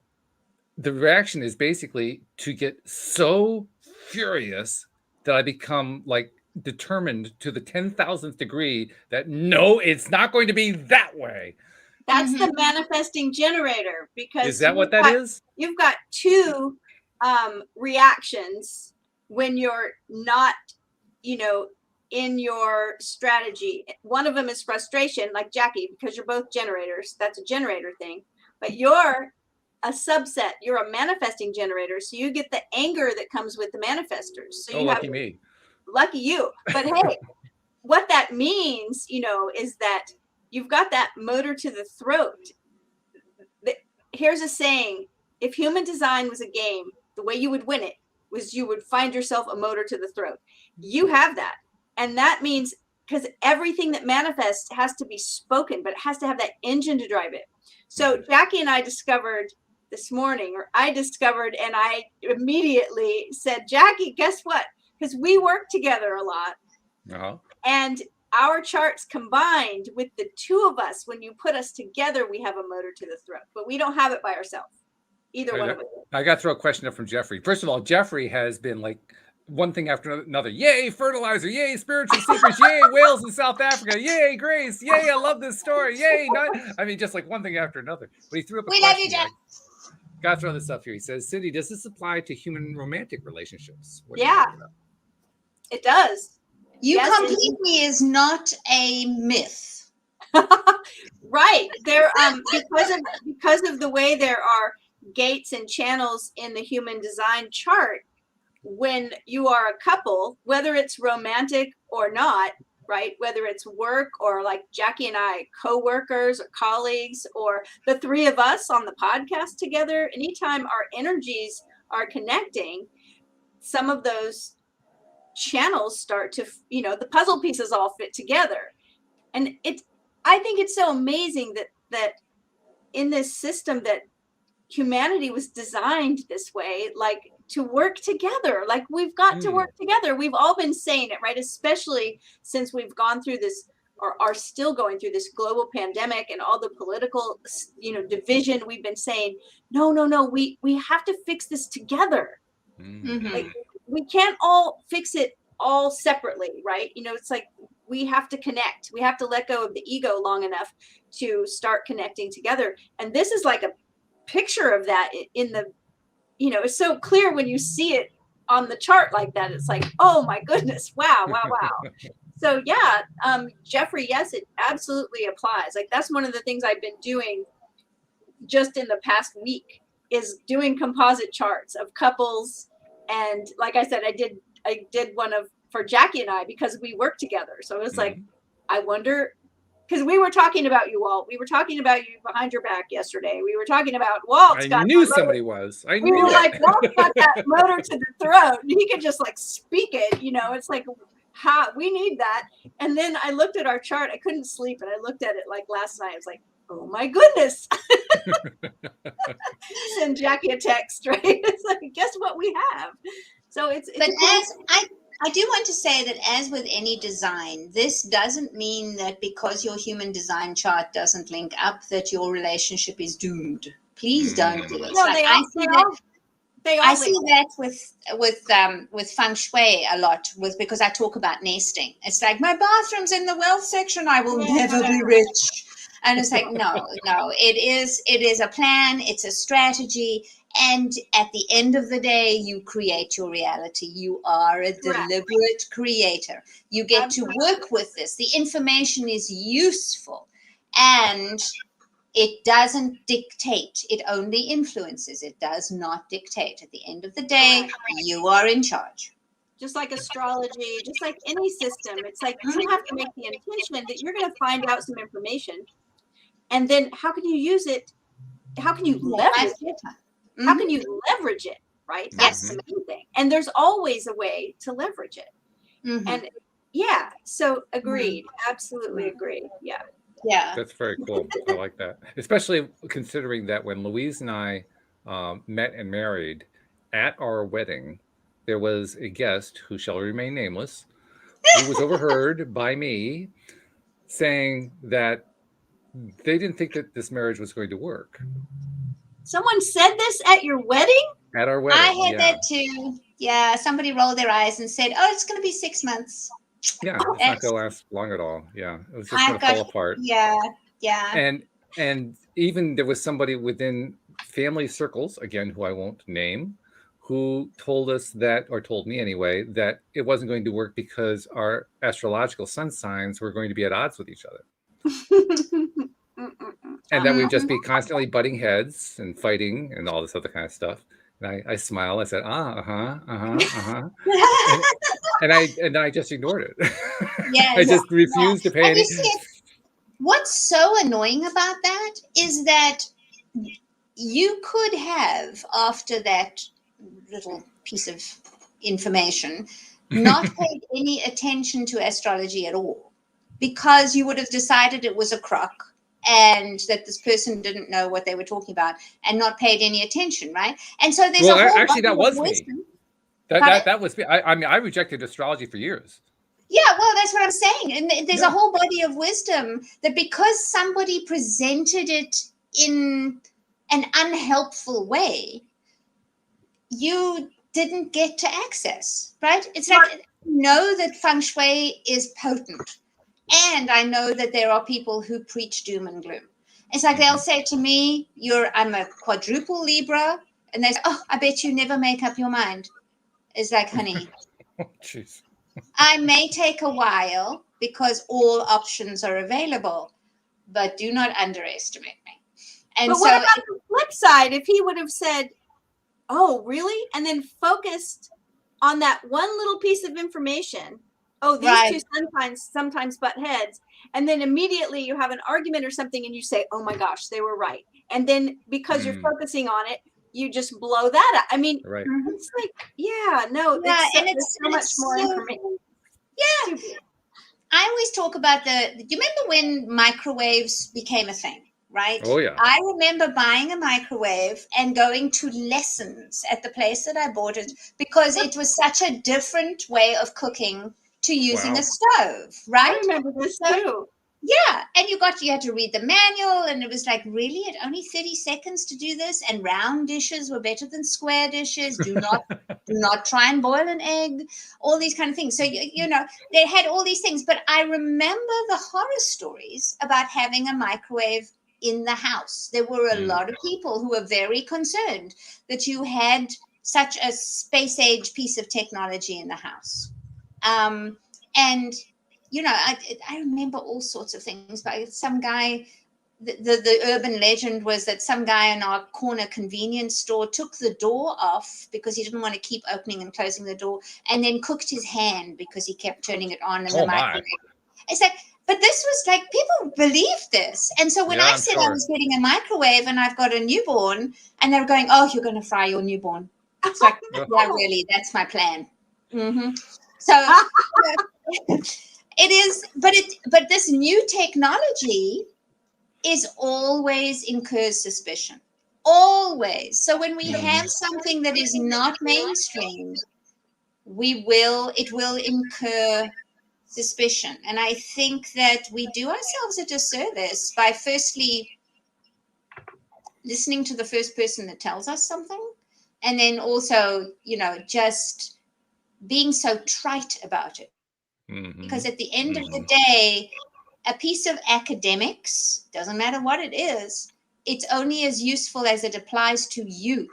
Speaker 1: the reaction is basically to get so furious that I become like determined to the 10,000th degree that no, it's not going to be that way.
Speaker 2: That's the manifesting generator, because
Speaker 1: is that what that is?
Speaker 2: You've got two reactions when you're not, in your strategy. One of them is frustration, like Jacqui, because you're both generators. That's a generator thing. But you're a subset. You're a manifesting generator. So you get the anger that comes with the manifestors. So
Speaker 1: lucky me.
Speaker 2: Lucky you. But hey, what that means, is that you've got that motor to the throat. Here's a saying. If human design was a game, the way you would win it was you would find yourself a motor to the throat. You have that. And that means because everything that manifests has to be spoken, but it has to have that engine to drive it. So Jacqui and I discovered this morning, or I discovered, and I immediately said, Jacqui, guess what? Because we work together a lot. And our charts combined with the two of us, when you put us together, we have a motor to the throat, but we don't have it by ourselves. Either one of us.
Speaker 1: I got to throw a question up from Jeffrey. First of all, Jeffrey has been like one thing after another. Yay, fertilizer. Yay, spiritual secrets. Yay, whales in South Africa. Yay, Grace. Yay, I love this story. Yay. I mean, just like one thing after another. But he threw up a question.
Speaker 3: We love you, Jeff.
Speaker 1: Got to throw this up here. He says, Cindy, does this apply to human romantic relationships?
Speaker 2: Yeah, it does.
Speaker 3: You complete me is not a myth.
Speaker 2: Right. There, because of the way there are gates and channels in the human design chart, when you are a couple, whether it's romantic or not, right? Whether it's work or like Jacqui and I, co-workers or colleagues, or the three of us on the podcast together, anytime our energies are connecting, some of those channels start to, the puzzle pieces all fit together. And I think it's so amazing that in this system that humanity was designed this way, like to work together, like we've got to work together. We've all been saying it, right? Especially since we've gone through this, or are still going through this global pandemic and all the political, division. We've been saying, no, we have to fix this together. Like, we can't all fix it all separately, right? It's like we have to connect. We have to let go of the ego long enough to start connecting together. And this is like a picture of that in the, it's so clear when you see it on the chart like that. It's like, oh my goodness, wow. So yeah, Jeffrey, yes, it absolutely applies. Like that's one of the things I've been doing just in the past week is doing composite charts of couples. And like I said, I did one for Jacqui and I because we work together. So it was like, I wonder, because we were talking about you, Walt. We were talking about you behind your back yesterday. We were talking about Walt.
Speaker 1: I knew somebody was. I knew
Speaker 2: we were like, Walt's got that motor to the throat. He could just like speak it. It's like, we need that. And then I looked at our chart. I couldn't sleep. And I looked at it like last night. I was like, oh my goodness. Send Jacqui a text, right? It's like, guess what we have? So it's
Speaker 3: but as I do want to say that as with any design, this doesn't mean that because your human design chart doesn't link up that your relationship is doomed. Please don't do it.
Speaker 2: No,
Speaker 3: like, I see that with feng shui a lot because I talk about nesting. It's like my bathroom's in the wealth section. I will never be rich. And it's like, no, it is a plan. It's a strategy. And at the end of the day, you create your reality. You are a deliberate creator. You get to work with this. The information is useful and it doesn't dictate. It only influences. It does not dictate. At the end of the day, you are in charge.
Speaker 2: Just like astrology, just like any system, it's like you have to make the intention that you're going to find out some information. And then how can you use it? How can you leverage it? How can you leverage it, right? That's the main thing. And there's always a way to leverage it. And so agreed. Absolutely agreed. Yeah.
Speaker 1: That's very cool. I like that. Especially considering that when Louise and I met and married at our wedding, there was a guest who shall remain nameless, who was overheard by me saying that they didn't think that this marriage was going to work.
Speaker 2: Someone said this at your wedding?
Speaker 1: At our wedding.
Speaker 3: I had that too. Yeah. Somebody rolled their eyes and said, oh, it's going to be 6 months.
Speaker 1: Yeah. It's not going to last long at all. Yeah. It was just going to fall apart.
Speaker 3: Yeah.
Speaker 1: And even there was somebody within family circles, again, who I won't name, who told us that, or told me anyway, that it wasn't going to work because our astrological sun signs were going to be at odds with each other. And that we'd just be constantly butting heads and fighting and all this other kind of stuff. And I smiled. I said, and I just ignored it. I just refused to pay any.
Speaker 3: What's so annoying about that is that you could have, after that little piece of information, not paid any attention to astrology at all. because you would have decided it was a crock and that this person didn't know what they were talking about and not paid any attention, right? And so there's a whole
Speaker 1: actually, that was me. That was me. I mean, I rejected astrology for years.
Speaker 3: Yeah, well, that's what I'm saying. And there's a whole body of wisdom that because somebody presented it in an unhelpful way, you didn't get to access, right? It's like, I know that feng shui is potent. And I know that there are people who preach doom and gloom. It's like they'll say to me, I'm a quadruple Libra. And they say, oh, I bet you never make up your mind. It's like, honey,
Speaker 1: jeez.
Speaker 3: I may take a while because all options are available, but do not underestimate me. And
Speaker 2: but what about the flip side? If he would have said, oh, really? And then focused on that one little piece of information. Oh, these two sometimes butt heads. And then immediately you have an argument or something and you say, oh my gosh, they were right. And then because you're focusing on it, you just blow that up. I mean, it's like, and it's so much more information.
Speaker 3: Yeah. I always talk about do you remember when microwaves became a thing, right?
Speaker 1: Oh, yeah.
Speaker 3: I remember buying a microwave and going to lessons at the place that I bought it because it was such a different way of cooking to using a stove, right?
Speaker 2: I remember this too.
Speaker 3: Yeah, and you had to read the manual, and it was like, really, it only 30 seconds to do this, and round dishes were better than square dishes. Do not try and boil an egg. All these kind of things. So you know, they had all these things, but I remember the horror stories about having a microwave in the house. There were a lot of people who were very concerned that you had such a space age piece of technology in the house, and you know, I remember all sorts of things. But some guy, the urban legend was that some guy in our corner convenience store took the door off because he didn't want to keep opening and closing the door, and then cooked his hand because he kept turning it on in the microwave. It's like, but this was like, people believed this. And so when I said I was getting a microwave and I've got a newborn, and they're going, oh, you're going to fry your newborn. It's like, yeah, really, that's my plan. So it is, but this new technology is always incurs suspicion. Always. So when we have something that is not mainstream, it will incur suspicion. And I think that we do ourselves a disservice by firstly listening to the first person that tells us something, and then also, you know, just being so trite about it. Because at the end of the day, a piece of academics, doesn't matter what it is, it's only as useful as it applies to you.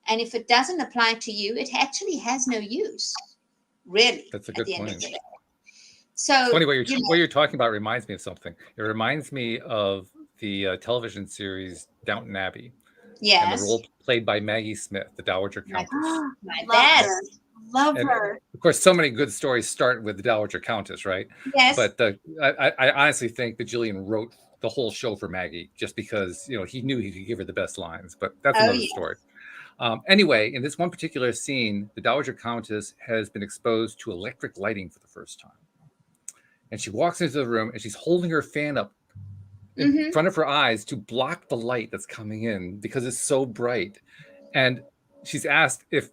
Speaker 3: And if it doesn't apply to you, it actually has no use, really.
Speaker 1: That's a good point.
Speaker 3: So
Speaker 1: it's funny, what you're talking about reminds me of something. It reminds me of the television series Downton Abbey.
Speaker 3: Yes.
Speaker 1: And the role played by Maggie Smith, the Dowager Countess.
Speaker 3: My best.
Speaker 2: Love her.
Speaker 1: Of course, so many good stories start with the Dowager Countess, right?
Speaker 3: Yes.
Speaker 1: But I honestly think that Gillian wrote the whole show for Maggie just because, you know, he knew he could give her the best lines. But that's another story. Anyway, in this one particular scene, the Dowager Countess has been exposed to electric lighting for the first time. And she walks into the room and she's holding her fan up in front of her eyes to block the light that's coming in because it's so bright. And she's asked if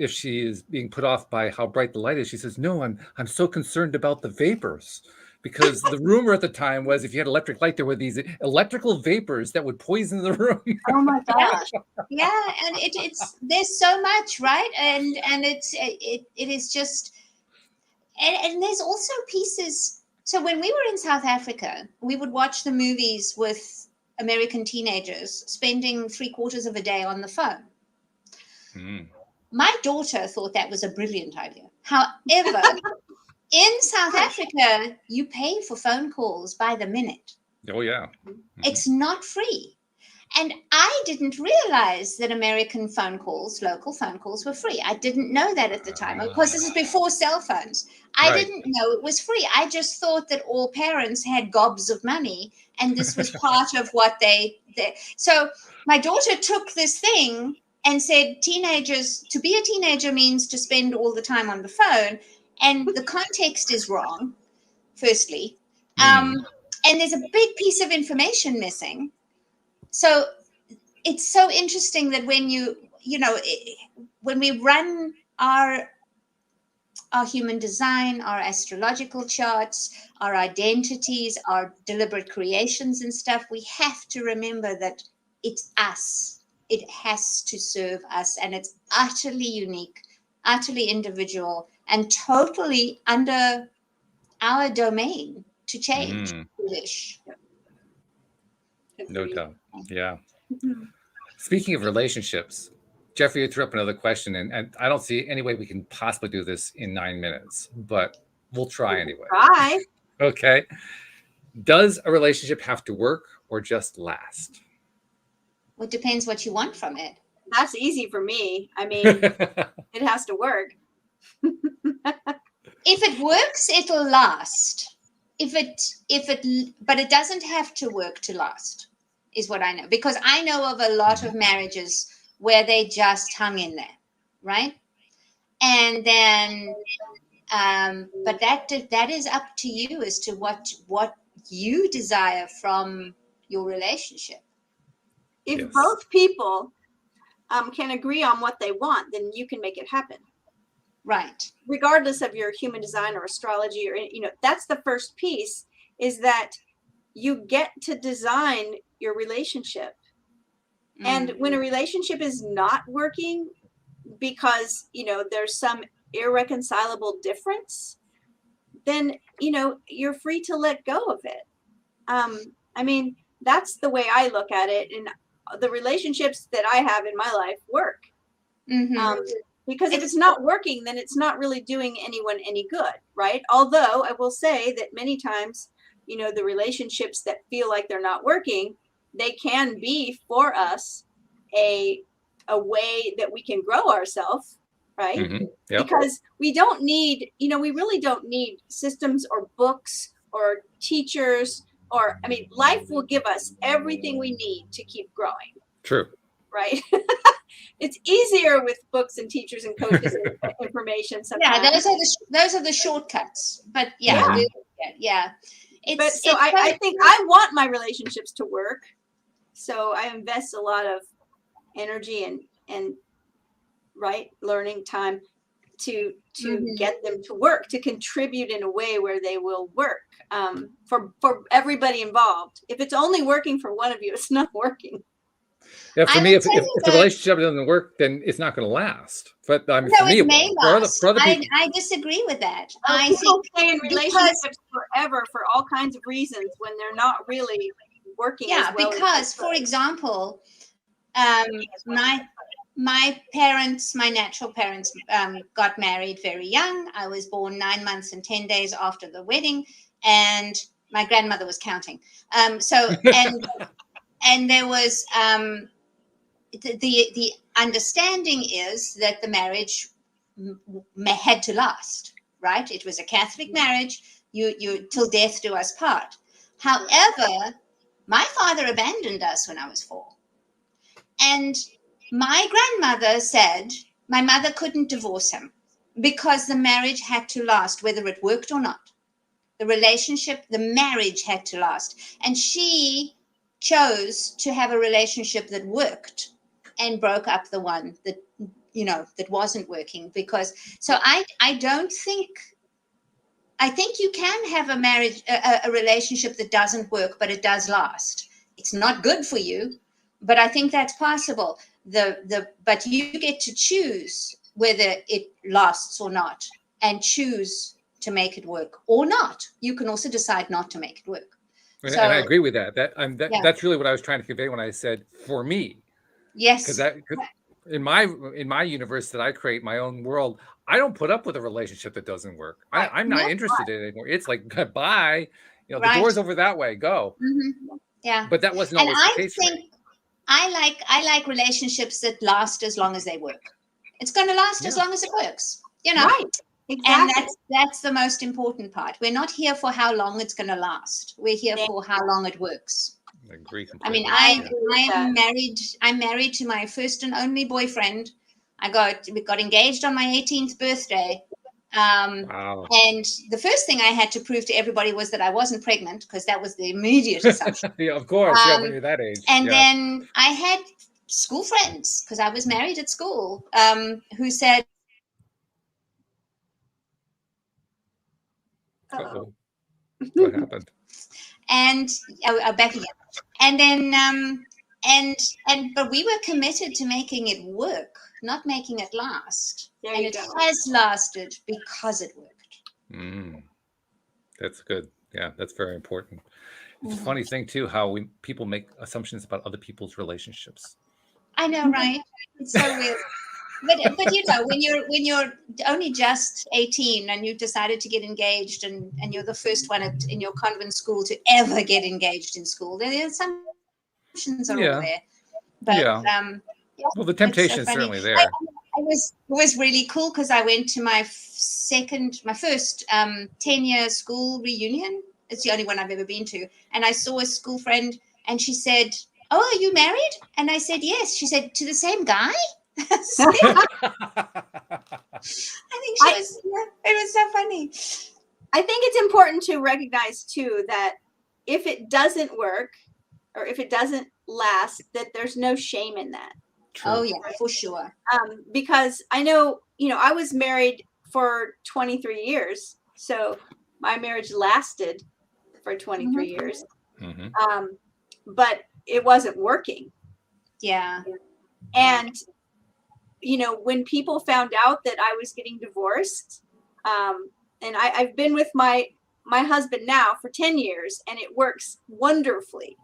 Speaker 1: she is being put off by how bright the light is. She says, no, I'm so concerned about the vapors, because the rumor at the time was if you had electric light, there were these electrical vapors that would poison the room.
Speaker 2: Oh my gosh.
Speaker 3: Yeah. And it's, there's so much, right? And it is just, and there's also pieces. So when we were in South Africa, we would watch the movies with American teenagers spending 3/4 of a day on the phone. My daughter thought that was a brilliant idea. However, in South Africa, you pay for phone calls by the minute.
Speaker 1: Oh, yeah.
Speaker 3: It's not free. And I didn't realize that American phone calls, local phone calls, were free. I didn't know that at the time. Of course, this is before cell phones. I didn't know it was free. I just thought that all parents had gobs of money, and this was part of what they. So my daughter took this thing and said, to be a teenager means to spend all the time on the phone. And the context is wrong, firstly. And there's a big piece of information missing. So it's so interesting that when when we run our human design, our astrological charts, our identities, our deliberate creations and stuff, we have to remember that it's us. It has to serve us, and it's utterly unique, utterly individual, and totally under our domain to change.
Speaker 1: No doubt. Yeah. Speaking of relationships, Jeffrey, you threw up another question, and I don't see any way we can possibly do this in 9 minutes, but we'll try anyway.
Speaker 2: Try.
Speaker 1: Okay. Does a relationship have to work or just last?
Speaker 3: Well, it depends what you want from it.
Speaker 2: That's easy for me. I mean, it has to work.
Speaker 3: If it works, it'll last. But it doesn't have to work to last, is what I know. Because I know of a lot of marriages where they just hung in there, right? And then, but that is up to you as to what you desire from your relationship.
Speaker 2: If both people can agree on what they want, then you can make it happen.
Speaker 3: Right.
Speaker 2: Regardless of your human design or astrology, or that's the first piece, is that you get to design your relationship. And when a relationship is not working because there's some irreconcilable difference, then you're free to let go of it. I mean, that's the way I look at it, and the relationships that I have in my life work. Because if it's not working, then it's not really doing anyone any good, right? Although I will say that many times, the relationships that feel like they're not working, they can be for us a way that we can grow ourselves, right?
Speaker 1: Yep.
Speaker 2: Because we don't need, we really don't need systems or books or teachers, or, I mean, life will give us everything we need to keep growing.
Speaker 1: True.
Speaker 2: Right? It's easier with books and teachers and coaches and information sometimes.
Speaker 3: Yeah, those are the shortcuts. But yeah.
Speaker 2: I think I want my relationships to work. So I invest a lot of energy and learning time to get them to work, to contribute in a way where they will work for everybody involved. If it's only working for one of you, it's not working.
Speaker 1: Yeah, for me, if the relationship doesn't work, then it's not going to last. But I mean,
Speaker 3: no,
Speaker 1: for me,
Speaker 3: it may last.
Speaker 1: For other people,
Speaker 3: I disagree with that.
Speaker 2: I think stay in relationships forever for all kinds of reasons when they're not really working.
Speaker 3: Yeah,
Speaker 2: as well
Speaker 3: because for example, my parents, my natural parents, got married very young. I was born 9 months and 10 days after the wedding, and my grandmother was counting. And there was the understanding is that the marriage had to last, right? It was a Catholic marriage. You till death do us part. However, my father abandoned us when I was 4, and my grandmother said my mother couldn't divorce him because the marriage had to last, whether it worked or not. The relationship, the marriage had to last, and she chose to have a relationship that worked and broke up the one that that wasn't working. Because I think you can have a marriage, a relationship that doesn't work, but it does last. It's not good for you, but I think that's possible. But you get to choose whether it lasts or not, and choose to make it work or not. You can also decide not to make it work.
Speaker 1: And I agree with that. That's really what I was trying to convey when I said for me.
Speaker 3: Yes.
Speaker 1: Because in my universe that I create, my own world, I don't put up with a relationship that doesn't work. I'm not interested in it anymore. It's like goodbye. The door's over that way. Go.
Speaker 3: Yeah.
Speaker 1: But that wasn't always the case for me.
Speaker 3: I like relationships that last as long as they work. It's going to last as long as it works.
Speaker 2: Right. Exactly.
Speaker 3: And that's the most important part. We're not here for how long it's going to last. We're here for how long it works.
Speaker 1: I agree completely.
Speaker 3: I mean, I'm married to my first and only boyfriend. We got engaged on my 18th birthday.
Speaker 1: Wow.
Speaker 3: And the first thing I had to prove to everybody was that I wasn't pregnant, because that was the immediate assumption.
Speaker 1: Yeah, of course. Yeah, when you're that age.
Speaker 3: And
Speaker 1: yeah.
Speaker 3: then I had school friends, because I was married at school, who said,
Speaker 1: Uh-oh. What happened?
Speaker 3: And back again. And then but we were committed to making it work, not making it last.
Speaker 2: There
Speaker 3: and
Speaker 2: you
Speaker 3: it
Speaker 2: go.
Speaker 3: has lasted because it worked.
Speaker 1: That's good. Yeah, that's very important. It's a funny thing too, how people make assumptions about other people's relationships.
Speaker 3: I know, right? It's so weird. But you know, when you're only just 18 and you've decided to get engaged, and you're the first one in your convent school to ever get engaged in school, the assumptions are all there. But
Speaker 1: well, the temptation is certainly there.
Speaker 3: It was really cool, because I went to my first 10-year school reunion. It's the only one I've ever been to, and I saw a school friend, and she said, "Oh, are you married?" And I said, "Yes." She said, "To the same guy?" I think it was so funny.
Speaker 2: I think it's important to recognize too that if it doesn't work, or if it doesn't last, that there's no shame in that.
Speaker 1: True.
Speaker 3: Oh yeah, for sure.
Speaker 2: Because I know, I was married for 23 years, so my marriage lasted for 23 years. But it wasn't working.
Speaker 3: Yeah.
Speaker 2: And when people found out that I was getting divorced, and I've been with my husband now for 10 years, and it works wonderfully.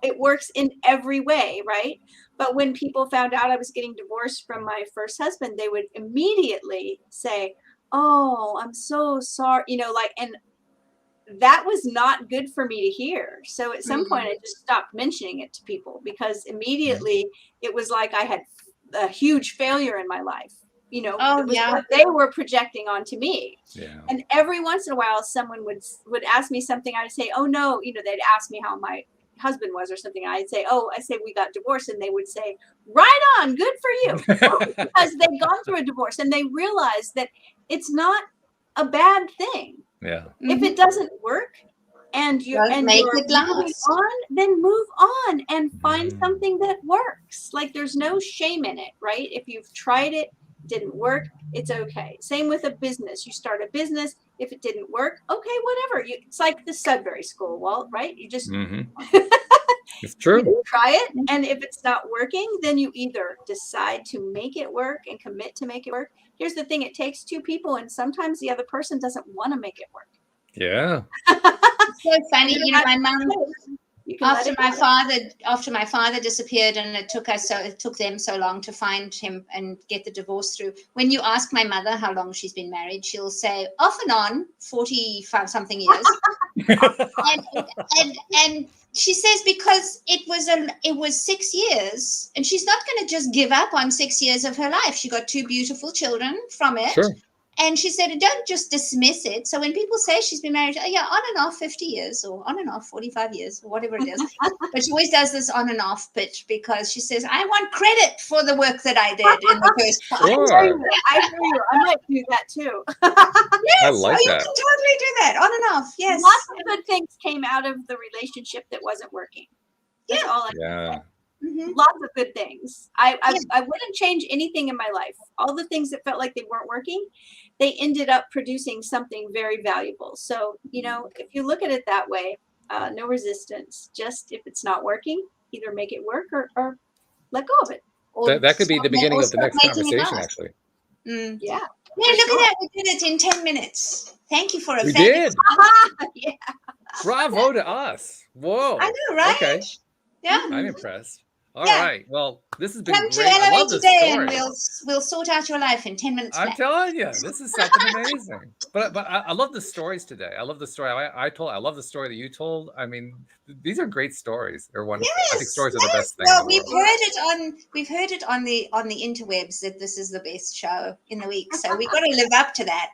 Speaker 2: It works in every way, right? But when people found out I was getting divorced from my first husband, they would immediately say, "Oh, I'm so sorry," and that was not good for me to hear. So at some point I just stopped mentioning it to people, because immediately it was like I had a huge failure in my life. What they were projecting onto me.
Speaker 1: Yeah.
Speaker 2: And every once in a while, someone would ask me something. I'd say, "Oh no," they'd ask me how my husband was or something. I'd say, "Oh," I say, "we got divorced," and they would say, "Right on, good for you," because they've gone through a divorce and they realize that it's not a bad thing.
Speaker 1: Yeah.
Speaker 2: If it doesn't work, and you're moving on, then move on and find something that works. Like, there's no shame in it, right? If you've tried it, didn't work, it's okay. Same with a business. You start a business. If it didn't work, okay, whatever. It's like the Sudbury School, Walt, right? You just
Speaker 1: it's true.
Speaker 2: You try it, and if it's not working, then you either decide to make it work and commit to make it work. Here's the thing: it takes two people, and sometimes the other person doesn't want to make it work.
Speaker 1: Yeah.
Speaker 3: It's so funny, my mom. After my father disappeared, and it took them so long to find him and get the divorce through. When you ask my mother how long she's been married, she'll say off and on 45 something years. and she says because it was 6 years, and she's not going to just give up on 6 years of her life. She got 2 beautiful children from it.
Speaker 1: Sure.
Speaker 3: And she said, don't just dismiss it. So when people say she's been married, on and off 50 years or on and off 45 years or whatever it is. But she always does this on and off pitch, because she says, I want credit for the work that I did in the first time.
Speaker 1: Sure.
Speaker 2: I hear you. I might do that too.
Speaker 3: Yes,
Speaker 1: I like that.
Speaker 3: You can totally do that, on and off. Yes.
Speaker 2: Lots of good things came out of the relationship that wasn't working. That's all I can say. Lots of good things. I wouldn't change anything in my life. All the things that felt like they weren't working, they ended up producing something very valuable. So, if you look at it that way, no resistance. Just if it's not working, either make it work or let go of it.
Speaker 1: That could be the beginning of the next conversation, actually.
Speaker 2: Yeah.
Speaker 3: Yeah, look at that. We did it in 10 minutes. Thank you for a
Speaker 1: We did.
Speaker 2: Yeah.
Speaker 1: Bravo to us. Whoa.
Speaker 3: I know, right?
Speaker 1: Okay.
Speaker 3: Yeah.
Speaker 1: I'm impressed. All right. Well, this has been
Speaker 3: Come
Speaker 1: great.
Speaker 3: to
Speaker 1: I
Speaker 3: LA
Speaker 1: love this
Speaker 3: today,
Speaker 1: story.
Speaker 3: and we'll sort out your life in 10 minutes.
Speaker 1: I'm telling you, this is something amazing. But I love the stories today. I love the story I love the story that you told. I mean, these are great stories. They're wonderful.
Speaker 3: Yes,
Speaker 1: I think stories are the best thing.
Speaker 3: Well, we've heard it on the interwebs that this is the best show in the week. So we've got to live up to that.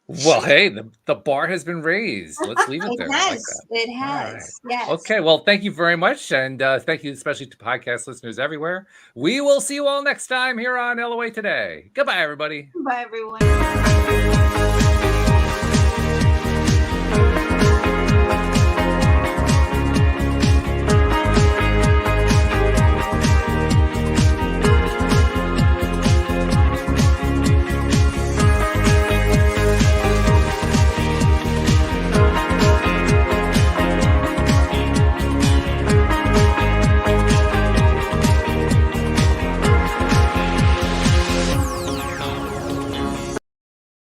Speaker 1: Well, hey, the bar has been raised. Let's leave it there. I like that.
Speaker 3: It has. Right. Yes.
Speaker 1: Okay. Well, thank you very much. And thank you especially to podcast listeners everywhere. We will see you all next time here on LOA Today. Goodbye, everybody.
Speaker 2: Bye, everyone.